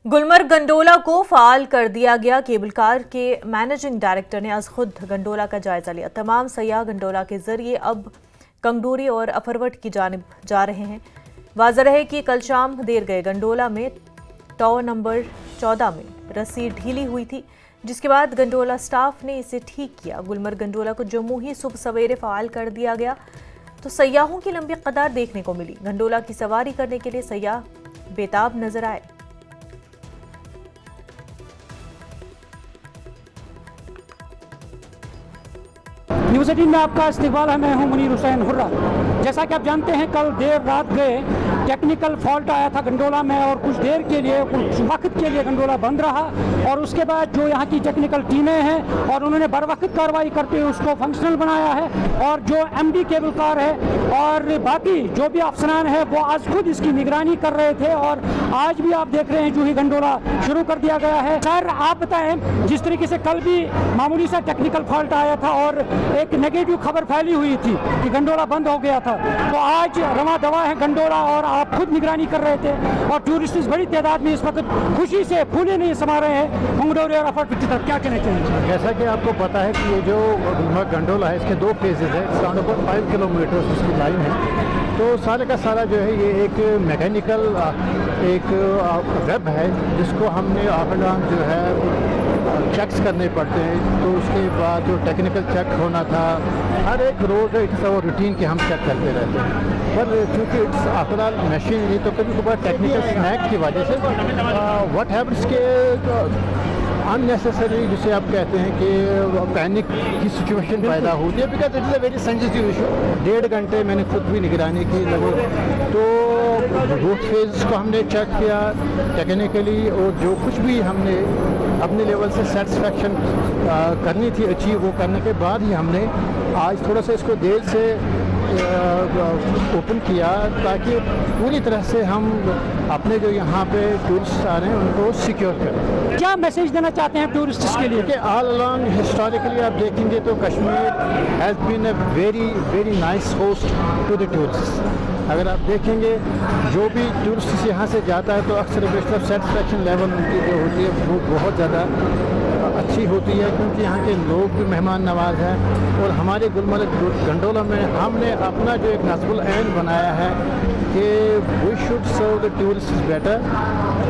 गुलमर्ग गंडोला को फाल कर दिया गया। केबल कार के मैनेजिंग डायरेक्टर ने आज खुद गंडोला का जायजा लिया। तमाम सयाह गंडोला के जरिए अब कंगडोरी और अफरवट की जानिब जा रहे हैं। वाज़ेह है कि कल शाम देर गए गंडोला में टावर नंबर 14 में रस्सी ढीली हुई थी, जिसके बाद गंडोला स्टाफ ने इसे ठीक किया। गुलमर्ग गंडोला को जम्मू ही सुबह सवेरे फ़ाल कर दिया गया तो सयाहों की लंबी कतार देखने को मिली। गंडोला की सवारी करने के लिए सयाह बेताब नजर आए। न्यूज़ 18 में आपका इस्तकबाल है। मैं हूं मुनीर हुसैन हुर्रा। जैसा कि आप जानते हैं, कल देर रात गए टेक्निकल फॉल्ट आया था गंडोला में और कुछ देर के लिए, कुछ वक्त के लिए गंडोला बंद रहा और उसके बाद जो यहाँ की टेक्निकल टीमें हैं और उन्होंने बर वक्त कार्रवाई करते हुए उसको फंक्शनल बनाया है और जो एमडी केबल कार है और बाकी जो भी अफसरान है वो आज खुद इसकी निगरानी कर रहे थे और आज भी आप देख रहे हैं जो ही गंडोला शुरू कर दिया गया है। सर, आप बताएं, जिस तरीके से कल भी मामूली सा टेक्निकल फॉल्ट आया था और एक नेगेटिव खबर फैली हुई थी कि गंडोला बंद हो गया था, तो आज रवा दवा है गंडोला और आप खुद निगरानी कर रहे थे और टूरिस्ट बड़ी तादाद में इस वक्त खुशी से फूले नहीं समा रहे हैं मंगडोरे और अफर की तरफ। क्या कहना चाहिए? जैसा कि आपको पता है कि ये जो गंडोला है इसके 2 फेजेज है, अराउंड अबाउट 5 किलोमीटर इसकी लाइन है। तो सारे का सारा जो है ये एक मैकेनिकल एक वेब है जिसको हमने ऑफ एंड ऑन जो है चेक्स करने पड़ते हैं। तो उसके बाद जो टेक्निकल चेक होना था हर एक रोज़ इट्स वो रूटीन के हम चेक करते रहते हैं, पर चूँकि इट्स आफ्टर ऑल मशीन नहीं तो कभी कभार टेक्निकल स्नैक की वजह से व्हाट हैपेंस के अननेसेसरी जिसे आप कहते हैं कि पैनिक की सिचुएशन पैदा होती है, because it is a very sensitive issue. 1.5 घंटे मैंने खुद भी निगरानी की लगभग, तो बोथ फेज को हमने चेक किया टेक्निकली और जो कुछ भी हमने अपने लेवल से सेटिस्फेक्शन करनी थी अचीव, वो करने के बाद ही हमने आज थोड़ा सा इसको देर से ओपन किया ताकि पूरी तरह से हम अपने जो यहाँ पे टूरिस्ट आ रहे हैं उनको सिक्योर करें। क्या मैसेज देना चाहते हैं टूरिस्ट्स के लिए? कि ऑल अलोंग हिस्टोरिकली आप देखेंगे तो Kashmir has been a very very nice host to the tourist. अगर आप देखेंगे जो भी टूरिस्ट यहाँ से जाता है तो अक्सर बेशतर सेटिस्फेक्शन लेवल उनकी जो होती है वो बहुत ज़्यादा अच्छी होती है, क्योंकि यहाँ के लोग भी मेहमान नवाज हैं। और हमारे गुलमर्ग गंडोला में हमने अपना जो एक नस्बुल ऐन बनाया है कि we should serve the tourist better.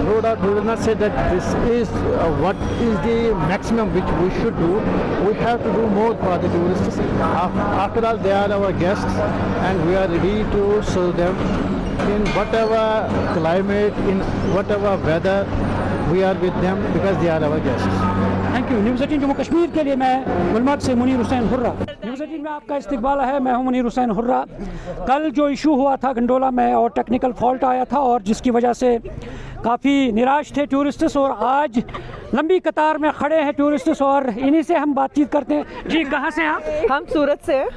No doubt we will not say that this is what is the maximum which we should do. We have to do more for the tourists. After all they are our guests and we are ready to serve them in whatever climate, in whatever weather, we are with them because they are our guests. Thank you. News 18 Jammu Kashmir के लिए मैं गुलमर्ग से Munir Hussain hurrah. News 18 में आपका इस्तकबाल है। मैं हूं मुनीर हुसैन हुर्रा। कल जो इशू हुआ था गंडोला में और टेक्निकल फॉल्ट आया था और जिसकी वजह से काफ़ी निराश थे टूरिस्ट्स और आज लंबी कतार में खड़े हैं टूरिस्ट्स और इन्हीं से हम बातचीत करते हैं। जी, कहाँ से आप? हम सूरत से हैं।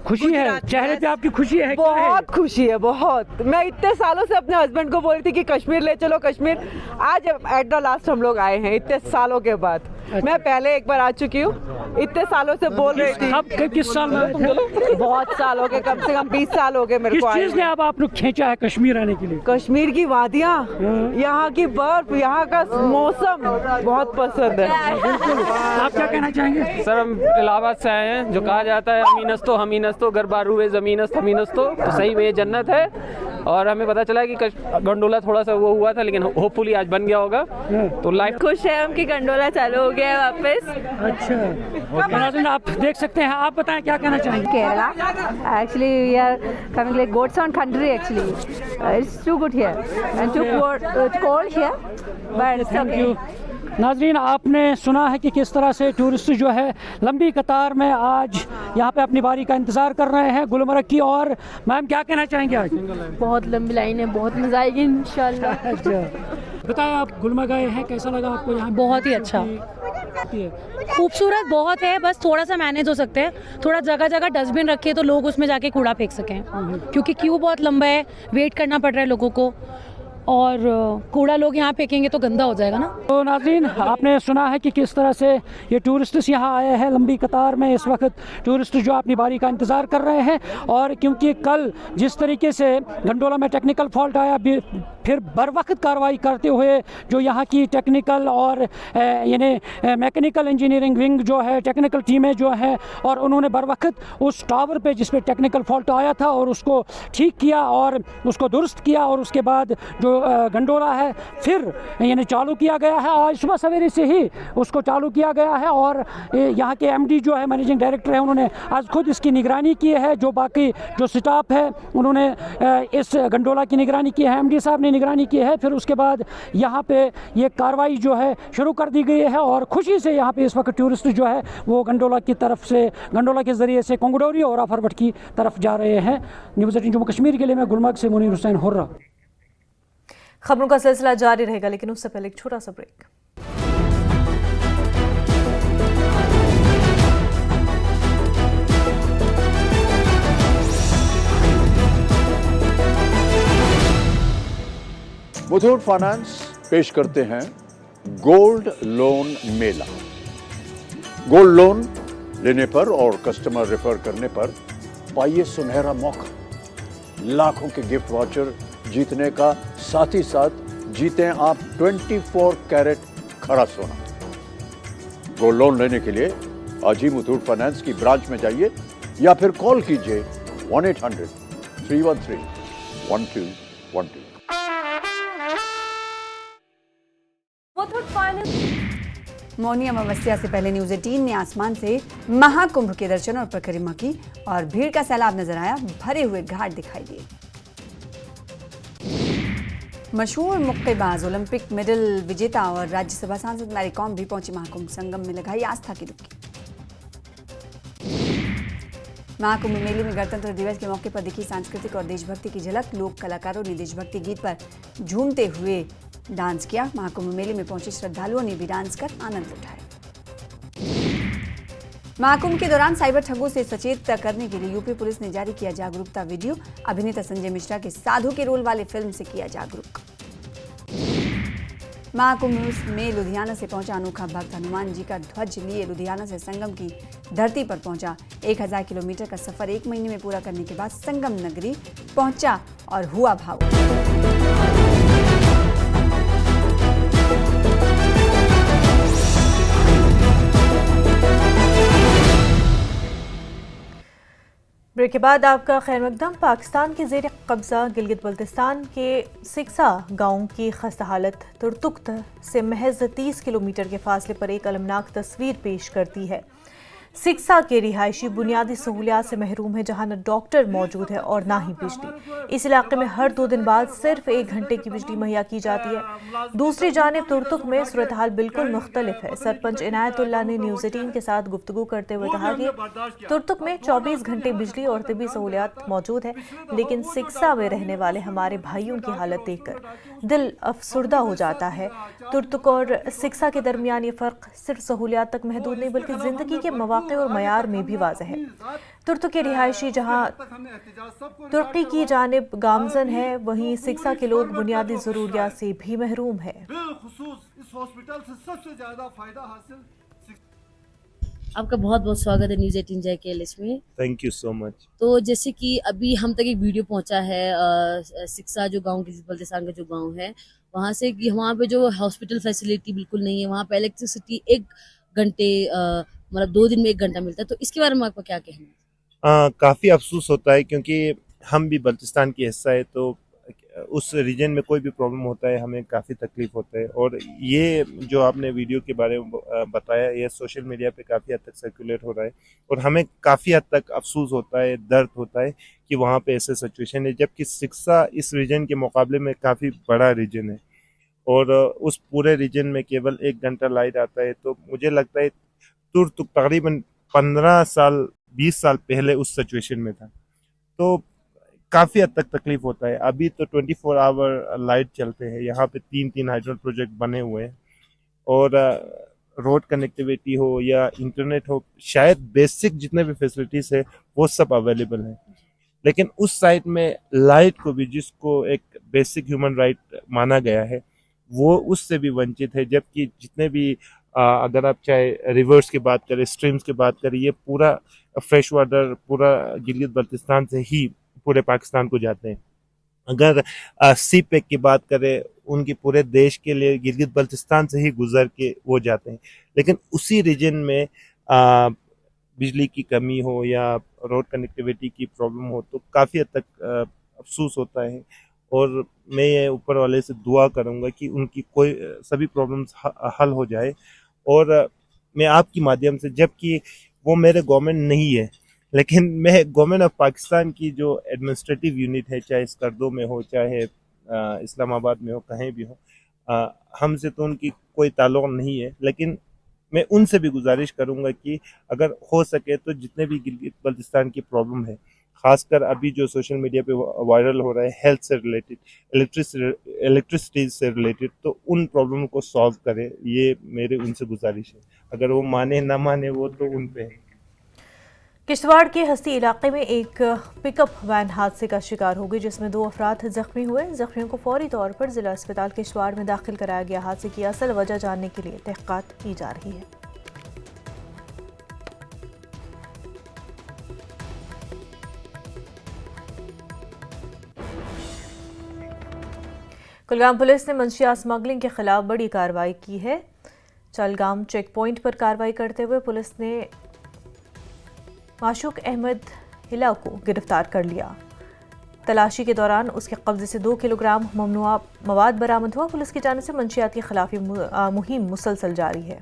खुशी है चेहरे पे आपकी, खुशी है? बहुत खुशी है, बहुत। मैं इतने सालों से अपने हस्बैंड को बोल रही थी कि कश्मीर ले चलो कश्मीर। आज एट द लास्ट हम लोग आए हैं इतने सालों के बाद। मैं पहले एक बार आ चुकी हूँ, इतने सालों से बोल रही थी। अब किस साल में? बहुत साल हो गए, कम से कम 20 साल हो गए मेरे को। किस चीज़ ने अब आप लोग खींचा है कश्मीर आने के लिए? कश्मीर की वादियाँ, यहाँ की बर्फ, यहाँ का मौसम बहुत पसंद है। आप क्या कहना चाहेंगे? सर, हम इलाहाबाद से आए हैं। जो कहा जाता है अमीनस्तो हमीनस्तो गरबारू है ज़मीनस्त हमीनस्तो, तो सही में ये जन्नत है। और हमें पता चला कि गंडोला थोड़ा सा वो हुआ था लेकिन होपफुली आज बन गया होगा। तो लाइफ खुश है हम कि गंडोला चालू हो गया है वापस। अच्छा, आप देख सकते हैं। आप बताएं क्या कहना चाहेंगे? Kerala actually we are coming like God's own country actually it's too good here and too cold here but thank you. नाजरीन, आपने सुना है कि किस तरह से टूरिस्ट जो है लंबी कतार में आज यहाँ पे अपनी बारी का इंतज़ार कर रहे हैं गुलमर्ग की। और मैम क्या कहना चाहेंगे? आज बहुत लंबी लाइन है, बहुत मज़ा आएगी इंशाल्लाह। अच्छा, बताएं आप गुलमर्ग आए हैं, कैसा लगा आपको यहाँ? बहुत ही अच्छा, खूबसूरत बहुत है। बस थोड़ा सा मैनेज हो सकते हैं, थोड़ा जगह जगह डस्टबिन रखे तो लोग उसमें जाके कूड़ा फेंक सकें, क्योंकि क्यू बहुत लंबा है, वेट करना पड़ रहा है लोगों को और कूड़ा लोग यहाँ फेंकेंगे तो गंदा हो जाएगा ना। तो नाज़रीन, आपने सुना है कि किस तरह से ये टूरिस्ट्स यहाँ आए हैं लंबी कतार में। इस वक्त टूरिस्ट जो अपनी बारी का इंतज़ार कर रहे हैं और क्योंकि कल जिस तरीके से गंडोला में टेक्निकल फॉल्ट आया फिर बर वक्त कार्रवाई करते हुए जो यहाँ की टेक्निकल और यानी मैकेनिकल इंजीनियरिंग विंग जो है, टेक्निकल टीमें जो है, और उन्होंने बर वक्त उस टावर पे जिस पे टेक्निकल फॉल्ट आया था और उसको ठीक किया और उसको दुरुस्त किया, और उसके बाद जो गंडोला है फिर यानी चालू किया गया है। आज सुबह सवेरे से ही उसको चालू किया गया है और यहाँ के एमडी जो है, मैनेजिंग डायरेक्टर है, उन्होंने आज खुद इसकी निगरानी की है। जो बाकी जो स्टाफ है उन्होंने इस गंडोला की निगरानी की है, एमडी साहब ने निगरानी की है। फिर उसके बाद यहाँ पे ये कार्रवाई जो है शुरू कर दी गई है और खुशी से यहाँ पे इस वक्त टूरिस्ट जो है वो गंडोला की तरफ से, गंडोला के ज़रिए से कोंगडोरी और राफरबट की तरफ जा रहे हैं। न्यूज़ 18 जम्मू कश्मीर के लिए मैं गुलमर्ग से मुनीर हुसैन हुर्रा। खबरों का सिलसिला जारी रहेगा, लेकिन उससे पहले एक छोटा सा ब्रेक। मुथूट फाइनेंस पेश करते हैं गोल्ड लोन मेला। गोल्ड लोन लेने पर और कस्टमर रेफर करने पर पाइए सुनहरा मौका, लाखों के गिफ्ट वाउचर जीतने का, साथ ही साथ जीतें आप 24 कैरेट खरा सोना। गोल्ड लोन लेने के लिए आज ही मुथूट फाइनेंस की ब्रांच में जाइए या फिर कॉल कीजिए 1-800-313-1212। मौनी अमावस्या से पहले न्यूज़ 18 ने आसमान से महाकुंभ के दर्शन और परिक्रमा की और भीड़ का सैलाब नजर आया, भरे हुए घाट दिखाई दिए। मशहूर मुक्केबाज, ओलंपिक मेडल विजेता और राज्यसभा सांसद मैरी कॉम भी पहुंची महाकुंभ संगम में, लगाई आस्था की डुबकी। महाकुंभ मेले में गणतंत्र दिवस के मौके पर दिखी सांस्कृतिक और देशभक्ति की झलक। लोक कलाकारों ने देशभक्ति गीत पर झूमते हुए डांस किया। महाकुंभ मेले में पहुंचे श्रद्धालुओं ने भी डांस कर आनंद उठाया। महाकुंभ के दौरान साइबर ठगों से सचेत करने के लिए यूपी पुलिस ने जारी किया जागरूकता वीडियो। अभिनेता संजय मिश्रा के साधु के रोल वाले फिल्म से किया जागरूक। महाकुंभ में लुधियाना से पहुंचा अनोखा भक्त, हनुमान जी का ध्वज लिए लुधियाना से संगम की धरती पर पहुंचा। 1000 किलोमीटर का सफर 1 महीने में पूरा करने के बाद संगम नगरी पहुंचा और हुआ भावुक। ब्रेक के बाद आपका खैर मकदम। पाकिस्तान के ज़ेर कब्ज़ा गिलगित बल्तिस्तान के सिक्सा गांव की खस्ता हालत तुर्तुक्त से महज 30 किलोमीटर के फासले पर एक अलमनाक तस्वीर पेश करती है। सिक्सा के रिहायशी बुनियादी सहूलियात से महरूम है, जहां न डॉक्टर मौजूद है और ना ही बिजली। इस इलाके में हर 2 दिन बाद सिर्फ 1 घंटे की बिजली मुहैया की जाती है। दूसरी जानिब तुर्तुक में सूरत हाल बिल्कुल मुख्तलिफ है। सरपंच इनायतुल्लाह ने न्यूज़ 18 के साथ गुफ्तगू करते हुए कहा कि तुर्तुक में 24 घंटे बिजली और तिबी सहूलियात मौजूद है, लेकिन सिक्सा में रहने वाले हमारे भाइयों की हालत देखकर दिल अफसुर्दा हो जाता है। तुर्तुक और सिक्सा के दरमियान ये फ़र्क सिर्फ सहूलियात तक महदूद नहीं, बल्कि ज़िंदगी के मौक़े और मयार में भी वाज़ेह है। तुर्तुक के रिहायशी जहां तुर्की की जानिब गामजन है, वहीं सिक्सा के लोग बुनियादी ज़रूरियात से भी महरूम है। आपका बहुत बहुत स्वागत है न्यूज़ 18 JKLS में। Thank you so much. तो जैसे कि अभी हम तक एक वीडियो पहुंचा है सिक्सा जो गांव गिलगित बल्तिस्तान का जो गांव है, वहां से कि वहाँ पे जो हॉस्पिटल फैसिलिटी बिल्कुल नहीं है, वहाँ पे इलेक्ट्रिसिटी 1 घंटे मतलब 2 दिन में 1 घंटा मिलता है। तो इसके बारे में आपका क्या कहना है? काफ़ी अफसोस होता है क्योंकि हम भी बल्तिस्तान की हिस्सा है, तो उस रीजन में कोई भी प्रॉब्लम होता है हमें काफ़ी तकलीफ होता है। और ये जो आपने वीडियो के बारे में बताया, ये सोशल मीडिया पे काफ़ी हद तक सर्कुलेट हो रहा है और हमें काफ़ी हद तक अफसोस होता है, दर्द होता है कि वहाँ पे ऐसे सिचुएशन है, जबकि सिक्सा इस रीजन के मुकाबले में काफ़ी बड़ा रीजन है और उस पूरे रीजन में केवल 1 घंटा लाइट आता है। तो मुझे लगता है तुर्तुक तकरीबन 15 साल 20 साल पहले उस सिचुएशन में था, तो काफ़ी हद तक तकलीफ होता है। अभी तो 24 आवर लाइट चलते हैं, यहाँ पे 3 हाइड्रो प्रोजेक्ट बने हुए हैं और रोड कनेक्टिविटी हो या इंटरनेट हो, शायद बेसिक जितने भी फैसिलिटीज़ है वो सब अवेलेबल है, लेकिन उस साइड में लाइट को भी, जिसको एक बेसिक ह्यूमन राइट माना गया है, वो उससे भी वंचित है। जबकि जितने भी अगर आप चाहे रिवर्स की बात करें, स्ट्रीम्स की बात करें, ये पूरा फ्रेश वाटर पूरा गिलगित बल्तिस्तान से ही पूरे पाकिस्तान को जाते हैं। अगर सी पैक की बात करें, उनकी पूरे देश के लिए गिलगित बल्तिस्तान से ही गुजर के वो जाते हैं, लेकिन उसी रीजन में बिजली की कमी हो या रोड कनेक्टिविटी की प्रॉब्लम हो तो काफ़ी हद तक अफसोस होता है। और मैं ये ऊपर वाले से दुआ करूंगा कि उनकी कोई सभी प्रॉब्लम्स हल हो जाए। और मैं आपकी माध्यम से, जबकि वो मेरे गवर्नमेंट नहीं है, लेकिन मैं गवर्नमेंट ऑफ पाकिस्तान की जो एडमिनिस्ट्रेटिव यूनिट है, चाहे स्कर्दो में हो, चाहे इस्लामाबाद में हो, कहीं भी हो, हमसे तो उनकी कोई ताल्लुक नहीं है, लेकिन मैं उनसे भी गुजारिश करूंगा कि अगर हो सके तो जितने भी गिलगित बल्तिस्तान की प्रॉब्लम है, खासकर अभी जो सोशल मीडिया पे वायरल हो रहा है हेल्थ से रिलेटेड, इलेक्ट्रिसिटी से रिलेटेड, तो उन प्रॉब्लम को सॉल्व करें, ये मेरे उनसे गुजारिश है। अगर वो माने ना माने वो तो उन पे है। किश्तवाड़ के हस्ती इलाके में एक पिकअप वैन हादसे का शिकार हो गई, जिसमें 2 अफराद जख्मी हुए। जख्मियों को फौरी तौर पर जिला अस्पताल किश्तवाड़ में दाखिल कराया गया। हादसे की असल वजह जानने के लिए तहकीकात की जा रही है। कुलगाम पुलिस ने मंशिया स्मगलिंग के खिलाफ बड़ी कार्रवाई की है। चलगाम चेक पॉइंट पर कार्रवाई करते हुए पुलिस ने माशूक अहमद हिला को गिरफ्तार कर लिया। तलाशी के दौरान उसके कब्जे से 2 किलोग्राम ममनुआ मवाद बरामद हुआ। पुलिस की जानिब से मंशियात के खिलाफ मुहिम मुसलसल जारी है।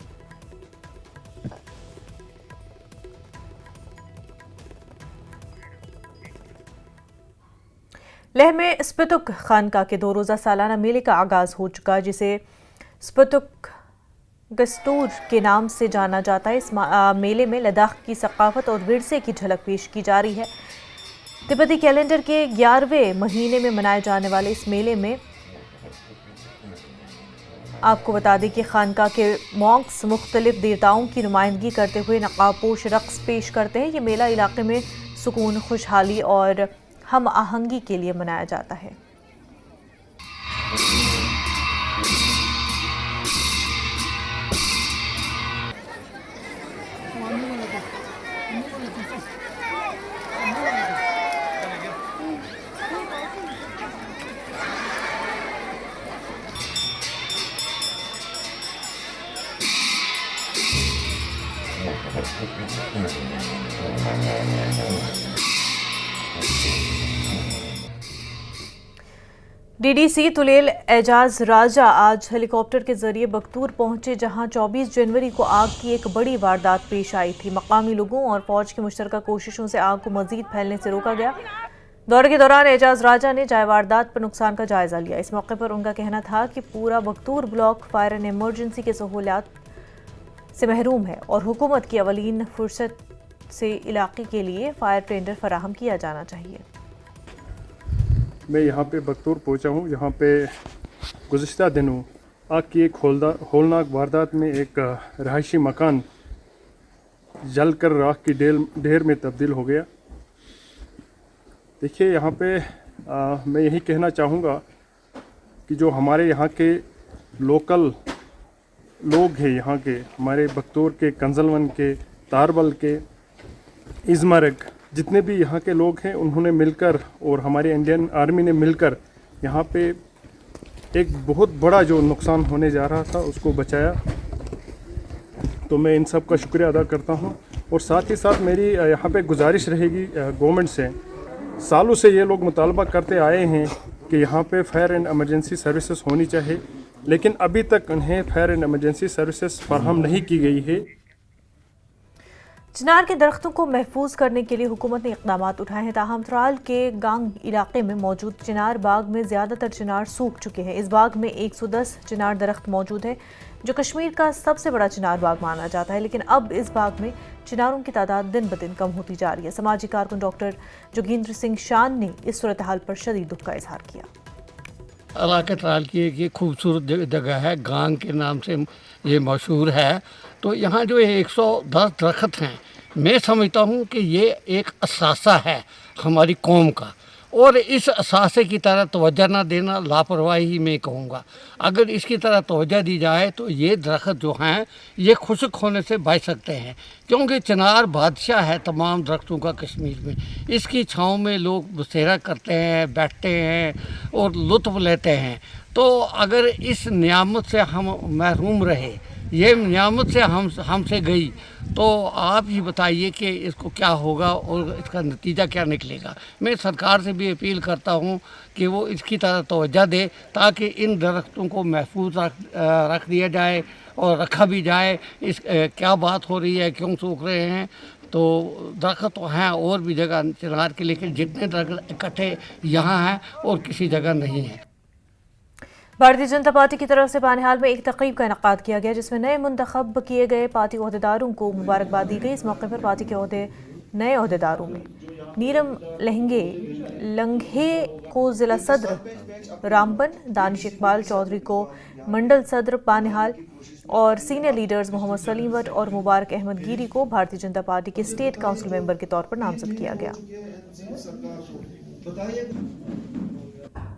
लेह में स्पितुक खानका के 2 रोज़ा सालाना मेले का आगाज हो चुका है, जिसे स्पितुक गस्तूर के नाम से जाना जाता है। इस मेले में लद्दाख की सकाफत और विरसे की झलक पेश की जा रही है। तिब्बती कैलेंडर के 11वें महीने में मनाए जाने वाले इस मेले में आपको बता दें कि खानका के मॉन्क्स मुख्तलिफ देवताओं की नुमाइंदगी करते हुए नकाबपोश रक्स पेश करते हैं। ये मेला इलाके में सुकून, खुशहाली और हम आहंगी के लिए मनाया जाता है। डीडीसी तुलेल एजाज राजा आज हेलीकॉप्टर के जरिए बख्तूर पहुंचे, जहां 24 जनवरी को आग की एक बड़ी वारदात पेश आई थी। मकामी लोगों और फौज की मुश्तरका कोशिशों से आग को मजीद फैलने से रोका गया। दौरे के दौरान एजाज राजा ने जाए वारदात पर नुकसान का जायजा लिया। इस मौके पर उनका कहना था कि पूरा बख्तूर ब्लॉक फायर एंड इमरजेंसी के सहूलियात से महरूम है और हुकूमत की अवलीन फुर्सत से इलाके के लिए फायर टेंडर फराहम किया जाना चाहिए। मैं यहाँ पे बख्तूर पहुँचा हूँ। यहाँ पे गुज़िश्ता दिनों आग की एक होलनाक वारदात में एक रहायशी मकान जलकर राख की ढेर में तब्दील हो गया। देखिए यहाँ पे मैं यही कहना चाहूँगा कि जो हमारे यहाँ के लोकल लोग हैं, यहाँ के हमारे बख्तूर के, कंजलवन के, तारबल के, इज़मरग, जितने भी यहाँ के लोग हैं, उन्होंने मिलकर और हमारी इंडियन आर्मी ने मिलकर यहाँ पे एक बहुत बड़ा जो नुकसान होने जा रहा था उसको बचाया। तो मैं इन सब का शुक्रिया अदा करता हूँ। और साथ ही साथ मेरी यहाँ पे गुजारिश रहेगी गवर्नमेंट से, सालों से ये लोग मुतालबा करते आए हैं कि यहाँ पे फायर एंड एमरजेंसी सर्विसेज होनी चाहिए, लेकिन अभी तक उन्हें फायर एंड एमरजेंसी सर्विसेज फराहम नहीं की गई है। चिनार के दरख्तों को महफूज करने के लिए हुकूमत ने इक़दाम उठाए हैं। ताहम त्राल के गांग इलाके में मौजूद चिनार बाग में ज़्यादातर चिनार सूख चुके हैं। इस बाग में 110 चिनार दरख्त मौजूद है, जो कश्मीर का सबसे बड़ा चिनार बाग माना जाता है। लेकिन अब इस बाग में चिनारों की तादाद दिन ब दिन कम होती जा रही है। समाजी कारकुन डॉक्टर जोगिंद्र सिंह शान ने इस सूरत हाल पर शदीद दुख का इजहार किया। इलाके त्राल की एक खूबसूरत जगह है, गांग के नाम से ये मशहूर है। तो यहाँ जो 110 दरख्त हैं, मैं समझता हूँ कि ये एक असासा है हमारी कौम का, और इस असासे की तरह तवज्जो ना देना लापरवाही मैं कहूँगा। अगर इसकी तरह तवज्जो दी जाए तो ये दरख्त जो हैं ये खुश्क होने से बच सकते हैं, क्योंकि चिनार बादशाह है तमाम दरख्तों का कश्मीर में। इसकी छाँव में लोग बसेरा करते हैं, बैठते हैं और लुत्फ़ लेते हैं। तो अगर इस नियामत से हम महरूम रहे, ये नियामत से हमसे गई, तो आप ही बताइए कि इसको क्या होगा और इसका नतीजा क्या निकलेगा। मैं सरकार से भी अपील करता हूँ कि वो इसकी तरह तवज्जो दे ताकि इन दरख्तों को महफूज रख दिया जाए और रखा भी जाए। इस क्या बात हो रही है, क्यों सूख रहे हैं? तो दरख्त तो हैं और भी जगह चिनार के, लेकिन जितने दरख्त इकट्ठे यहाँ हैं और किसी जगह नहीं है। भारतीय जनता पार्टी की तरफ से बानिहाल में एक तक़रीब का इनेकाद किया गया, जिसमें नए मुंतखब किए गए पार्टी ओहदेदारों को मुबारकबाद दी गई। इस मौके पर पार्टी के नए ओहदेदारों में नीलम लंघे को ज़िला सदर रामबन, दानिश इकबाल चौधरी को मंडल सदर बानिहाल और सीनियर लीडर्स मोहम्मद सलीम भट्ट और मुबारक अहमद गिरी को भारतीय जनता पार्टी के स्टेट काउंसिल मेंबर के तौर पर नामजद किया गया।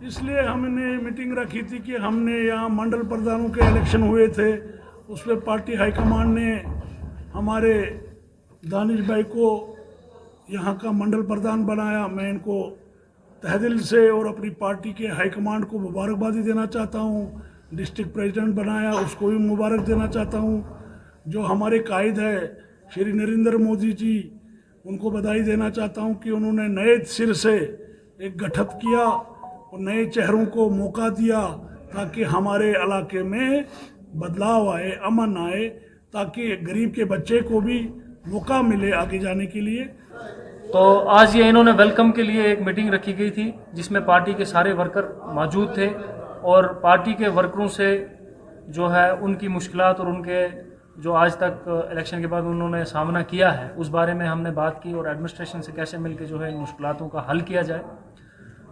इसलिए हमने मीटिंग रखी थी कि हमने यहाँ मंडल प्रधानों के इलेक्शन हुए थे, उस पर पार्टी हाईकमान ने हमारे दानिश भाई को यहाँ का मंडल प्रधान बनाया। मैं इनको तहदिल से और अपनी पार्टी के हाईकमान को मुबारकबादी देना चाहता हूँ। डिस्ट्रिक्ट प्रेसिडेंट बनाया, उसको भी मुबारक देना चाहता हूँ। जो हमारे कायद है श्री नरेंद्र मोदी जी, उनको बधाई देना चाहता हूँ कि उन्होंने नए सिर से एक गठन किया और नए चेहरों को मौका दिया ताकि हमारे इलाके में बदलाव आए, अमन आए, ताकि गरीब के बच्चे को भी मौका मिले आगे जाने के लिए। तो आज ये इन्होंने वेलकम के लिए एक मीटिंग रखी गई थी, जिसमें पार्टी के सारे वर्कर मौजूद थे और पार्टी के वर्करों से जो है उनकी मुश्किलात और उनके जो आज तक इलेक्शन के बाद उन्होंने सामना किया है, उस बारे में हमने बात की और एडमिनिस्ट्रेशन से कैसे मिलकर जो है इन मुश्किलातों का हल किया जाए।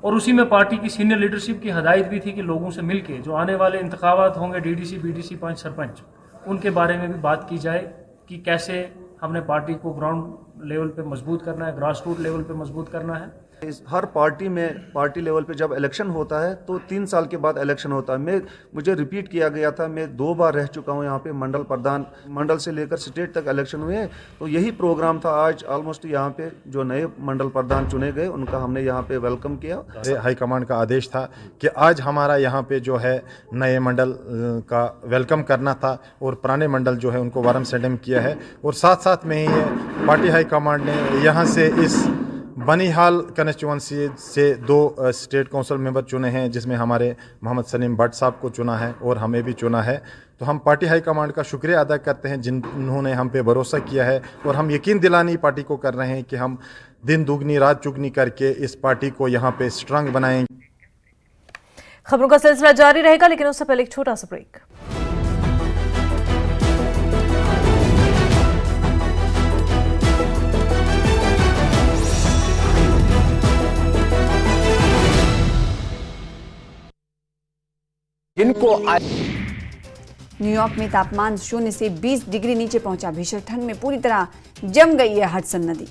और उसी में पार्टी की सीनियर लीडरशिप की हदायत भी थी कि लोगों से मिलके जो आने वाले इंतखाबात होंगे डीडीसी, बीडीसी, 5 सरपंच, उनके बारे में भी बात की जाए कि कैसे हमने पार्टी को ग्राउंड लेवल पे मजबूत करना है, ग्रास रूट लेवल पे मजबूत करना है। हर पार्टी में पार्टी लेवल पे जब इलेक्शन होता है तो 3 साल के बाद इलेक्शन होता है। मुझे रिपीट किया गया था, मैं 2 बार रह चुका हूँ यहाँ पे मंडल प्रधान, मंडल से लेकर स्टेट तक इलेक्शन हुए हैं। तो यही प्रोग्राम था आज ऑलमोस्ट यहाँ पे जो नए मंडल प्रधान चुने गए उनका हमने यहाँ पे वेलकम किया। हाईकमान का आदेश था कि आज हमारा यहाँ पे जो है नए मंडल का वेलकम करना था और पुराने मंडल जो है उनको वारम सेडम किया है। और साथ साथ में ही पार्टी हाईकमान ने यहाँ से इस बनिहाल कंस्टिट्यूंसी से 2 स्टेट काउंसिल मेंबर चुने हैं, जिसमें हमारे मोहम्मद सलीम भट्ट साहब को चुना है और हमें भी चुना है। तो हम पार्टी हाईकमांड का शुक्रिया अदा करते हैं जिन्होंने हम पे भरोसा किया है और हम यकीन दिलानी पार्टी को कर रहे हैं कि हम दिन दुगनी रात चुगनी करके इस पार्टी को यहाँ पे स्ट्रांग बनाएंगे। खबरों का सिलसिला जारी रहेगा, लेकिन उससे पहले एक छोटा सा ब्रेक। न्यूयॉर्क में तापमान 0 से 20 डिग्री नीचे पहुंचा। भीषण ठंड में पूरी तरह जम गई है हडसन नदी।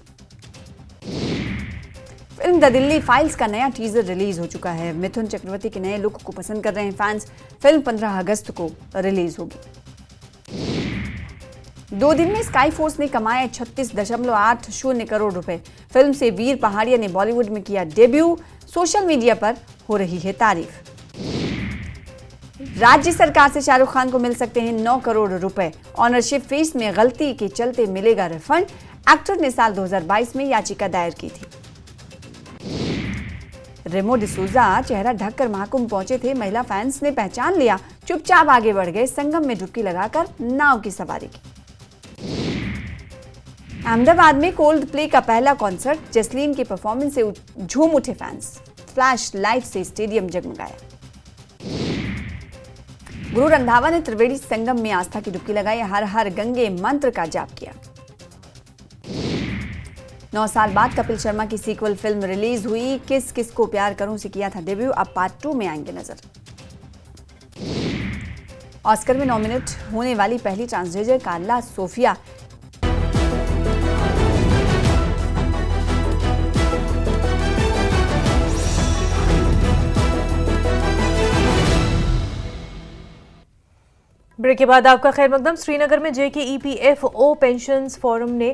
फिल्म द दिल्ली फाइल्स का नया टीजर रिलीज हो चुका है। मिथुन चक्रवर्ती के नए लुक को पसंद कर रहे हैं फैंस। फिल्म 15 अगस्त को रिलीज होगी। 2 दिन में स्काई फोर्स ने कमाए 36.80 करोड़ रुपए। फिल्म से वीर पहाड़िया ने बॉलीवुड में किया डेब्यू। सोशल मीडिया पर हो रही है तारीफ। राज्य सरकार से शाहरुख खान को मिल सकते हैं 9 करोड़ रुपए। ऑनरशिप फीस में गलती के चलते मिलेगा रिफंड। एक्टर ने साल 2022 में याचिका दायर की थी। रेमो डिसूजा चेहरा ढककर महाकुंभ पहुंचे थे। महिला फैंस ने पहचान लिया, चुपचाप आगे बढ़ गए। संगम में डुबकी लगाकर नाव की सवारी की। अहमदाबाद में कोल्ड प्ले का पहला कॉन्सर्ट। जसलीन के परफॉर्मेंस से झूम उठे फैंस। फ्लैश लाइट से स्टेडियम जगमगाया। गुरु रंधावा ने त्रिवेणी संगम में आस्था की डुबकी लगाई। हर हर गंगे मंत्र का जाप किया। 9 साल बाद कपिल शर्मा की सीक्वल फिल्म रिलीज हुई। किस किस को प्यार करूं से किया था डेब्यू, अब पार्ट 2 में आएंगे नजर। ऑस्कर में नॉमिनेट होने वाली पहली ट्रांसजेंडर कार्ला सोफिया ब्रेक के बाद आपका खैर मकदम। श्रीनगर में JKEPFO पेंशन्स फोरम ने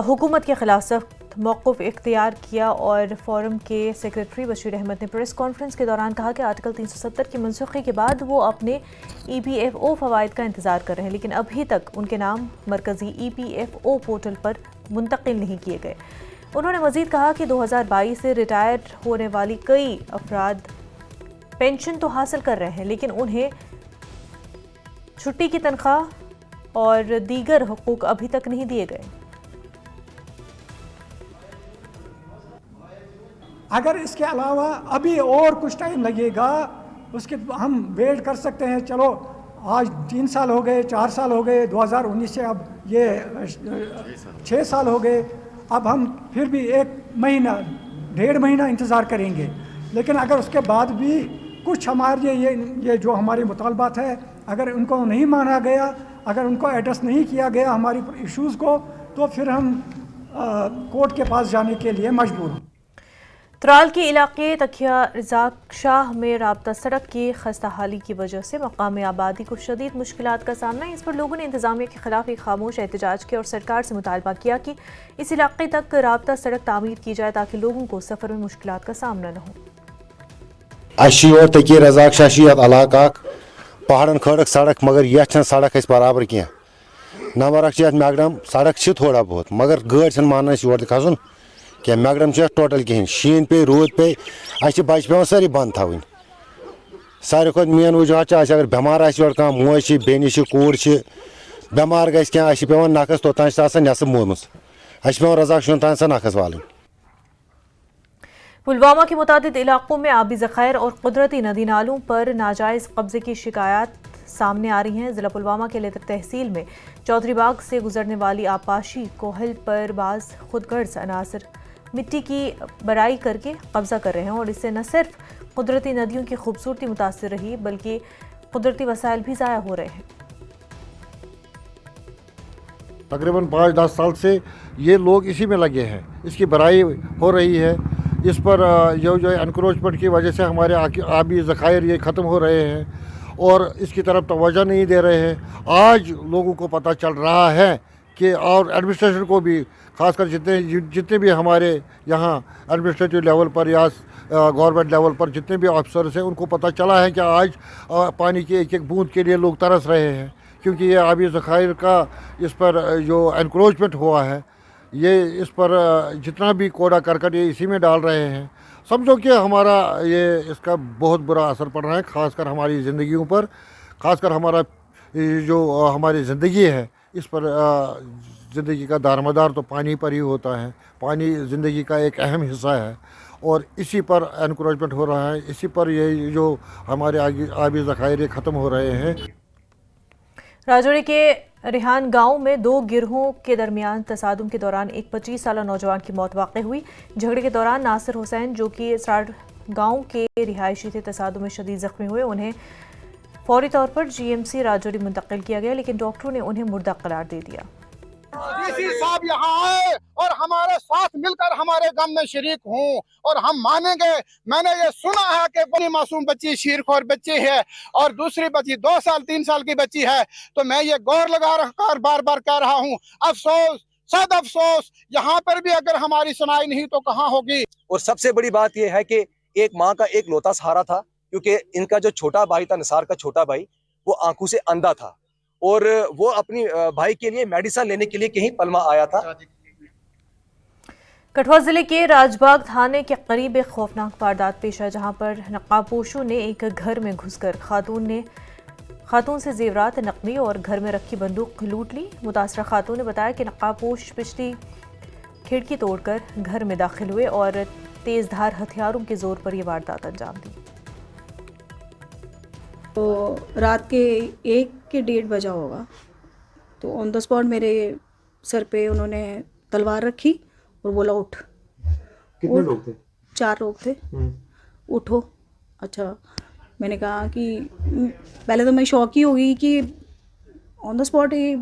हुकूमत के खिलाफ सख्त मौक़िफ़ इख्तियार किया और फोरम के सेक्रेटरी बशीर अहमद ने प्रेस कॉन्फ्रेंस के दौरान कहा कि आर्टिकल 370 की मनसूखी के बाद वो अपने EPFO फ़वाइद का इंतज़ार कर रहे हैं, लेकिन अभी तक उनके नाम मरकज़ी EPFO पोर्टल पर मुंतकिल नहीं किए गए। उन्होंने मज़ीद कहा कि 2022 से रिटायर होने वाली कई अफराद पेंशन तो हासिल कर रहे हैं, लेकिन उन्हें छुट्टी की तनख्वाह और दीगर हुकूक अभी तक नहीं दिए गए। अगर इसके अलावा अभी और कुछ टाइम लगेगा, उसके हम वेट कर सकते हैं। चलो आज 3 साल हो गए, 4 साल हो गए, 2019 से अब ये 6 साल हो गए, अब हम फिर भी 1 महीना 1.5 महीना इंतज़ार करेंगे। लेकिन अगर उसके बाद भी कुछ हमारे ये जो हमारे मुतालबात है, अगर उनको नहीं माना गया, अगर उनको एड्रेस नहीं किया गया हमारी इश्यूज़ को, तो फिर हम कोर्ट के पास जाने के लिए मजबूर हैं। त्राल के इलाके तकिया रज़ाक शाह में राब्ता सड़क की खस्ता हाली की वजह से मकामी आबादी को शदीद मुश्किलात का सामना है। इस पर लोगों ने इंतज़ामिया के खिलाफ एक खामोश एहतजाज किया और सरकार से मुतालबा किया कि इस इलाके तक राब्ता सड़क तामीर की जाए ताकि लोगों को सफ़र में मुश्किलात का सामना न हो। अशी और तकिया रज़ाक शाह इलाका पहाड़न खड़क सड़क, मगर यह सड़क बराबर क्या नंबर मैगडम सड़क थोड़ा बहुत, मगर गाड़ी माना योर खसन क्या मैगडम टोटल कहें। शीन पे रोद पे अच्छे बच्चे पे सारी बंद थवन। सारे खुद मेन वजूहत अगर बेमार आ मोज बेन कूर बेमार गस पे नखस तोतान नसब मोमुस पे रज़ाक शुन तान नखस वाल। पुलवामा के मुतादिद इलाकों में आबी ज़खायर और कुदरती नदी नालों पर नाजायज़ कब्जे की शिकायत सामने आ रही हैं। ज़िला पुलवामा के लेतर तहसील में चौधरी बाग से गुजरने वाली आपाशी कोहल पर बाज़ खुदगर्ज अनासर मिट्टी की बराई करके कब्जा कर रहे हैं और इससे न सिर्फ कुदरती नदियों की खूबसूरती मुतासर रही बल्कि कुदरती वसाइल भी ज़ाया हो रहे हैं। तकरीबन 5-10 साल से ये लोग इसी में लगे हैं, इसकी बराई हो रही है। इस पर जो एनक्रोचमेंट की वजह से हमारे आबी ज़खायर ये ख़त्म हो रहे हैं और इसकी तरफ तवज्जो नहीं दे रहे हैं। आज लोगों को पता चल रहा है कि और एडमिनिस्ट्रेशन को भी, खासकर जितने भी हमारे यहाँ एडमिनिस्ट्रेटिव लेवल पर या गवर्नमेंट लेवल पर जितने भी ऑफिसर्स हैं, उनको पता चला है कि आज पानी की एक एक बूंद के लिए लोग तरस रहे हैं, क्योंकि ये आबी ज़खायर का इस पर जो एनक्रोचमेंट हुआ है, ये इस पर जितना भी कूड़ा करकट ये इसी में डाल रहे हैं। समझो कि हमारा ये इसका बहुत बुरा असर पड़ रहा है, खासकर हमारी ज़िंदगियों पर, खासकर हमारा जो हमारी ज़िंदगी है इस पर ज़िंदगी का दारमदार तो पानी पर ही होता है। पानी ज़िंदगी का एक अहम हिस्सा है और इसी पर एनक्रोचमेंट हो रहा है, इसी पर ये जो हमारे आबी ज़खायर ख़त्म हो रहे हैं। राजौरी के रिहान गांव में 2 गिरोहों के दरमियान तसादुम के दौरान एक 25 साला नौजवान की मौत वाक़ हुई। झगड़े के दौरान नासिर हुसैन जो कि सराड़ गांव के रिहायशी थे तसादुम में शदीद ज़ख्मी हुए। उन्हें फौरी तौर पर GMC राजौरी मुंतकिल किया गया, लेकिन डॉक्टरों ने उन्हें मुर्दा करार दे दिया। डीसी साहब यहाँ आए और हमारे साथ मिलकर हमारे गम में शरीक हों और हम मानेंगे। मैंने ये सुना है कि बड़ी मासूम बच्ची शीरखोर बच्ची है और दूसरी बच्ची 2 साल 3 साल की बच्ची है, तो मैं ये गौर लगा रखकर बार बार कह रहा हूँ, अफसोस सद अफसोस, यहाँ पर भी अगर हमारी सुनाई नहीं तो कहाँ होगी। और सबसे बड़ी बात यह है कि एक माँ का एक लौता सहारा था, क्योंकि इनका जो छोटा भाई था, निसार का छोटा भाई, वो आंखों से अंधा था और वो अपनी भाई के लिए मेडिसिन लेने के लिए कहीं पलमा आया था। कठुआ जिले के राजबाग थाने के करीब एक खौफनाक वारदात पेश है, जहां पर नकाबपोशों ने एक घर में घुसकर खातून से जेवरात नकदी और घर में रखी बंदूक लूट ली। मुतासरा खातून ने बताया कि नकाबपोश पिछली खिड़की तोड़कर घर में दाखिल हुए और तेजधार हथियारों के जोर पर यह वारदात अंजाम दी। तो रात के 1:30 बजा होगा, तो ऑन द स्पॉट मेरे सर पे उन्होंने तलवार रखी और बोला उठ। कितने लोग थे? 4 लोग थे। उठो। अच्छा, मैंने कहा कि पहले तो मैं शॉक ही हो गई कि ऑन द स्पॉट ये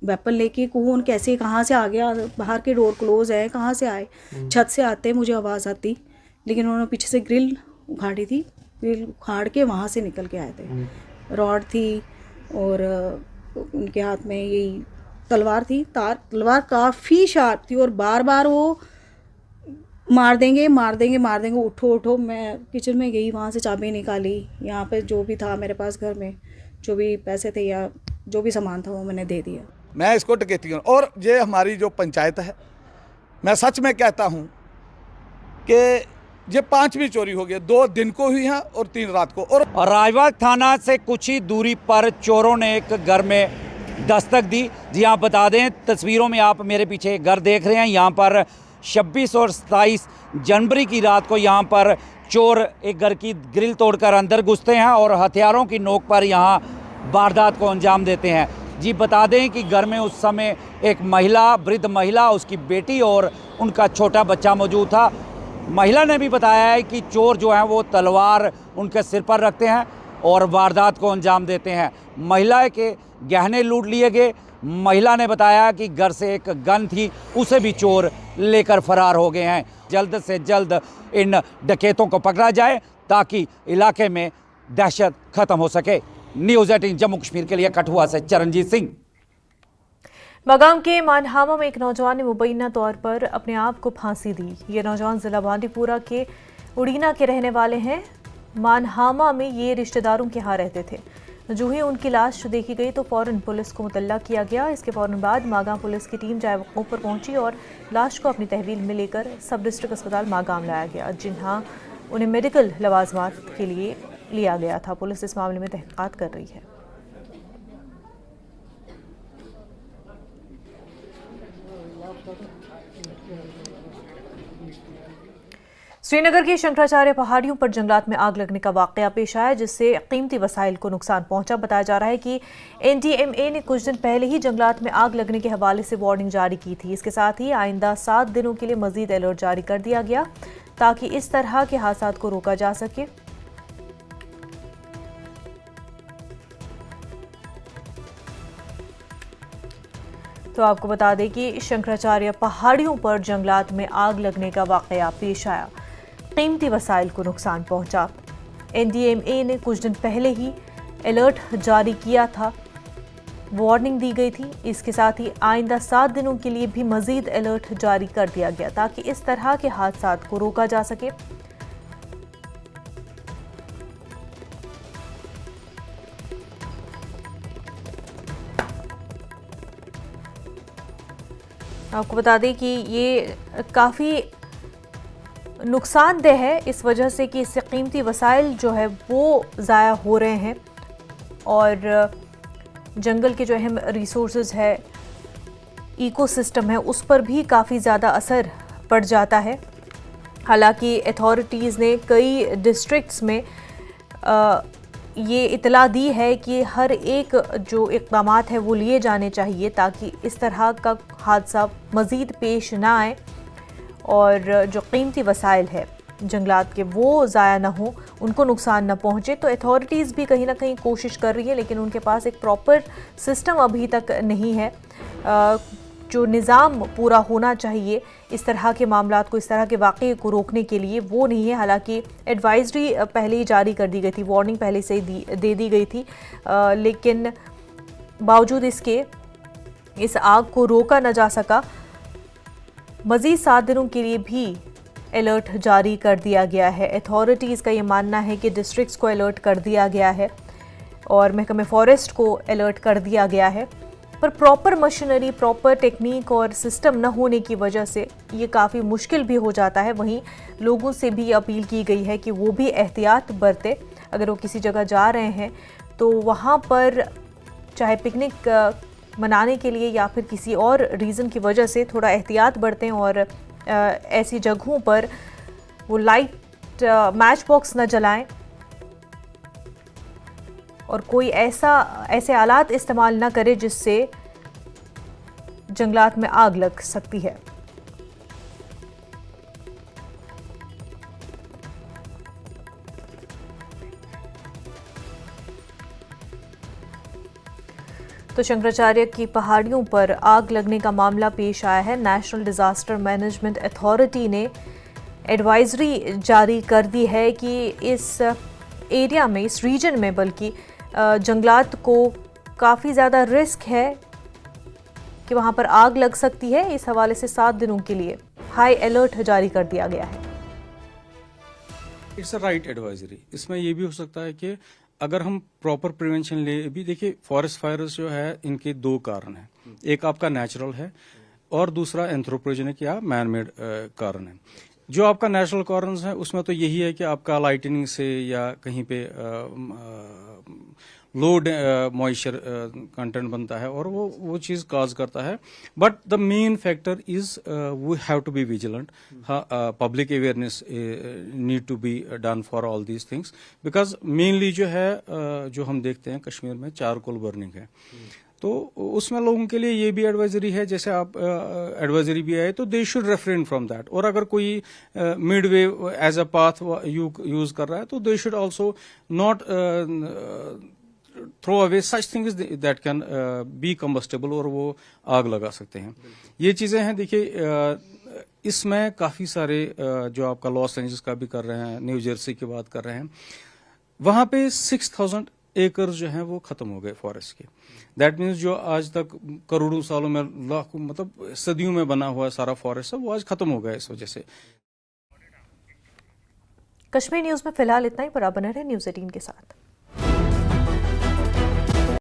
वेपन लेके कौन कैसे कहाँ से आ गया, बाहर के डोर क्लोज है, कहाँ से आए। छत से आते मुझे आवाज़ आती, लेकिन उन्होंने पीछे से ग्रिल उखाड़ी थी, ग्रिल उखाड़ के वहाँ से निकल के आए थे। रॉड थी, और उनके हाथ में यही तलवार थी। तलवार काफ़ी शार्प थी और बार बार वो मार देंगे मार देंगे मार देंगे, उठो उठो। मैं किचन में गई, वहाँ से चाबी निकाली, यहाँ पे जो भी था मेरे पास घर में, जो भी पैसे थे या जो भी सामान था वो मैंने दे दिया। मैं इसको डकैती हूँ। और ये हमारी जो पंचायत है, मैं सच में कहता हूँ कि ये 5वीं चोरी हो गई, 2 दिन को हुई है और 3 रात को। और राजबाग थाना से कुछ ही दूरी पर चोरों ने एक घर में दस्तक दी। जी आप बता दें, तस्वीरों में आप मेरे पीछे घर देख रहे हैं, यहाँ पर 26 और 27 जनवरी की रात को यहाँ पर चोर एक घर की ग्रिल तोड़कर अंदर घुसते हैं और हथियारों की नोक पर यहाँ वारदात को अंजाम देते हैं। जी बता दें कि घर में उस समय एक महिला, वृद्ध महिला, उसकी बेटी और उनका छोटा बच्चा मौजूद था। महिला ने भी बताया है कि चोर जो हैं वो तलवार उनके सिर पर रखते हैं और वारदात को अंजाम देते हैं। महिला के गहने लूट लिए गए। महिला ने बताया कि घर से एक गन थी, उसे भी चोर लेकर फरार हो गए हैं। जल्द से जल्द इन डकैतों को पकड़ा जाए ताकि इलाके में दहशत खत्म हो सके। न्यूज़ 18 जम्मू कश्मीर के लिए कठुआ से चरणजीत सिंह। मगाम के मानहामा में एक नौजवान ने मुबैना तौर पर अपने आप को फांसी दी। ये नौजवान जिला बांदीपुरा के उड़ीना के रहने वाले हैं। मानहामा में ये रिश्तेदारों के यहाँ रहते थे। जो ही उनकी लाश देखी गई तो फौरन पुलिस को मुतल्ला किया गया। इसके फौरन बाद मागाम पुलिस की टीम जाए वक़ूफ़ पर पहुंची और लाश को अपनी तहवील में लेकर सब डिस्ट्रिक्ट अस्पताल मागाम लाया गया, जिन्हां उन्हें मेडिकल लवाजमात के लिए लिया गया था। पुलिस इस मामले में तहक़ीक़ात कर रही है। श्रीनगर की शंकराचार्य पहाड़ियों पर जंगलात में आग लगने का वाकया पेश आया, जिससे कीमती वसाइल को नुकसान पहुंचा। बताया जा रहा है कि NDMA ने कुछ दिन पहले ही जंगलात में आग लगने के हवाले से वार्निंग जारी की थी। इसके साथ ही आइंदा 7 दिनों के लिए मजीद अलर्ट जारी कर दिया गया ताकि इस तरह के हादसात को रोका जा सके। तो आपको बता दें कि शंकराचार्य पहाड़ियों पर जंगलात में आग लगने का वाकया पेश आया, कीमती वसाइल को नुकसान पहुंचा। NDMA ने कुछ दिन पहले ही अलर्ट जारी किया था, वार्निंग दी गई थी। इसके साथ ही आइंदा 7 दिनों के लिए भी मजीद अलर्ट जारी कर दिया गया ताकि इस तरह के हादसात को रोका जा सके। आपको बता दें कि ये काफ़ी नुकसानदेह है इस वजह से कि इससे कीमती वसाइल जो है वो ज़ाया हो रहे हैं और जंगल के जो अहम रिसोर्सेज है, इकोसिस्टम है, उस पर भी काफ़ी ज़्यादा असर पड़ जाता है। हालांकि अथॉरिटीज़ ने कई डिस्ट्रिक्ट्स में ये इतला दी है कि हर एक जो इक़दामात है वो लिए जाने चाहिए ताकि इस तरह का हादसा मज़ीद पेश ना आए और जो कीमती वसाइल है जंगलात के वो ज़ाया ना हो, उनको नुकसान ना पहुँचे। तो अथॉरिटीज़ भी कहीं ना कहीं कोशिश कर रही है, लेकिन उनके पास एक प्रॉपर सिस्टम अभी तक नहीं है। जो निज़ाम पूरा होना चाहिए इस तरह के मामलात को, इस तरह के वाक़े को रोकने के लिए, वो नहीं है। हालांकि एडवाइजरी पहले ही जारी कर दी गई थी, वार्निंग पहले से ही दे दी गई थी, लेकिन बावजूद इसके इस आग को रोका न जा सका। मज़ीद 7 दिनों के लिए भी अलर्ट जारी कर दिया गया है। अथॉरिटीज़ का ये मानना है कि डिस्ट्रिक्ट्स को अलर्ट कर दिया गया है और महकमे फॉरेस्ट को अलर्ट कर दिया गया है, पर प्रॉपर मशीनरी, प्रॉपर टेक्निक और सिस्टम न होने की वजह से ये काफ़ी मुश्किल भी हो जाता है। वहीं लोगों से भी अपील की गई है कि वो भी एहतियात बरतें। अगर वो किसी जगह जा रहे हैं तो वहाँ पर चाहे पिकनिक मनाने के लिए या फिर किसी और रीज़न की वजह से थोड़ा एहतियात बरतें और ऐसी जगहों पर वो लाइट मैच बॉक्स न जलाएं और कोई ऐसे आलात इस्तेमाल न करे जिससे जंगलात में आग लग सकती है। तो शंकराचार्य की पहाड़ियों पर आग लगने का मामला पेश आया है। नेशनल डिज़ास्टर मैनेजमेंट अथॉरिटी ने एडवाइजरी जारी कर दी है कि इस एरिया में, इस रीजन में बल्कि जंगलात को काफ़ी ज़्यादा रिस्क है कि वहाँ पर आग लग सकती है। इस हवाले से 7 दिनों के लिए हाई अलर्ट जारी कर दिया गया है। It's a right advisory. इसमें ये भी हो सकता है कि अगर हम प्रॉपर प्रिवेंशन ले, अभी देखिए फॉरेस्ट फायर्स जो है इनके 2 कारण हैं, एक आपका नेचुरल है और दूसरा एंथ्रोपोजेनिक या मैन मेड कारण है। जो आपका नेचुरल कारण है उसमें तो यही है कि आपका लाइटनिंग से या कहीं पे लो मॉइस्चर कंटेंट बनता है और वो चीज़ काज करता है। But the main factor is we have to be vigilant. Public awareness need to be done for all these things, because mainly जो है जो हम देखते हैं कश्मीर में चारकोल बर्निंग है, तो उसमें लोगों के लिए ये भी एडवाइजरी है, जैसे आप एडवाइजरी भी आए तो they should refrain from that. और अगर कोई mid way as a path use कर रहा है तो they should also not throw away such things that can be combustible और वो आग लगा सकते हैं। ये चीज़ें हैं। देखिए इसमें काफ़ी सारे जो आपका लॉस एंजल्स का भी कर रहे हैं, न्यू जर्सी की बात कर रहे हैं, वहाँ पे 6000 एकड़ जो हैं वो खत्म हो गए फॉरेस्ट के। दैट मीन्स जो आज तक करोड़ों सालों में लाखों मतलब सदियों में बना हुआ सारा फॉरेस्ट है वो आज खत्म हो गया इस वजह से। कश्मीर न्यूज़ में फिलहाल इतना ही, पर आप बने रहे न्यूज़ 18 के साथ।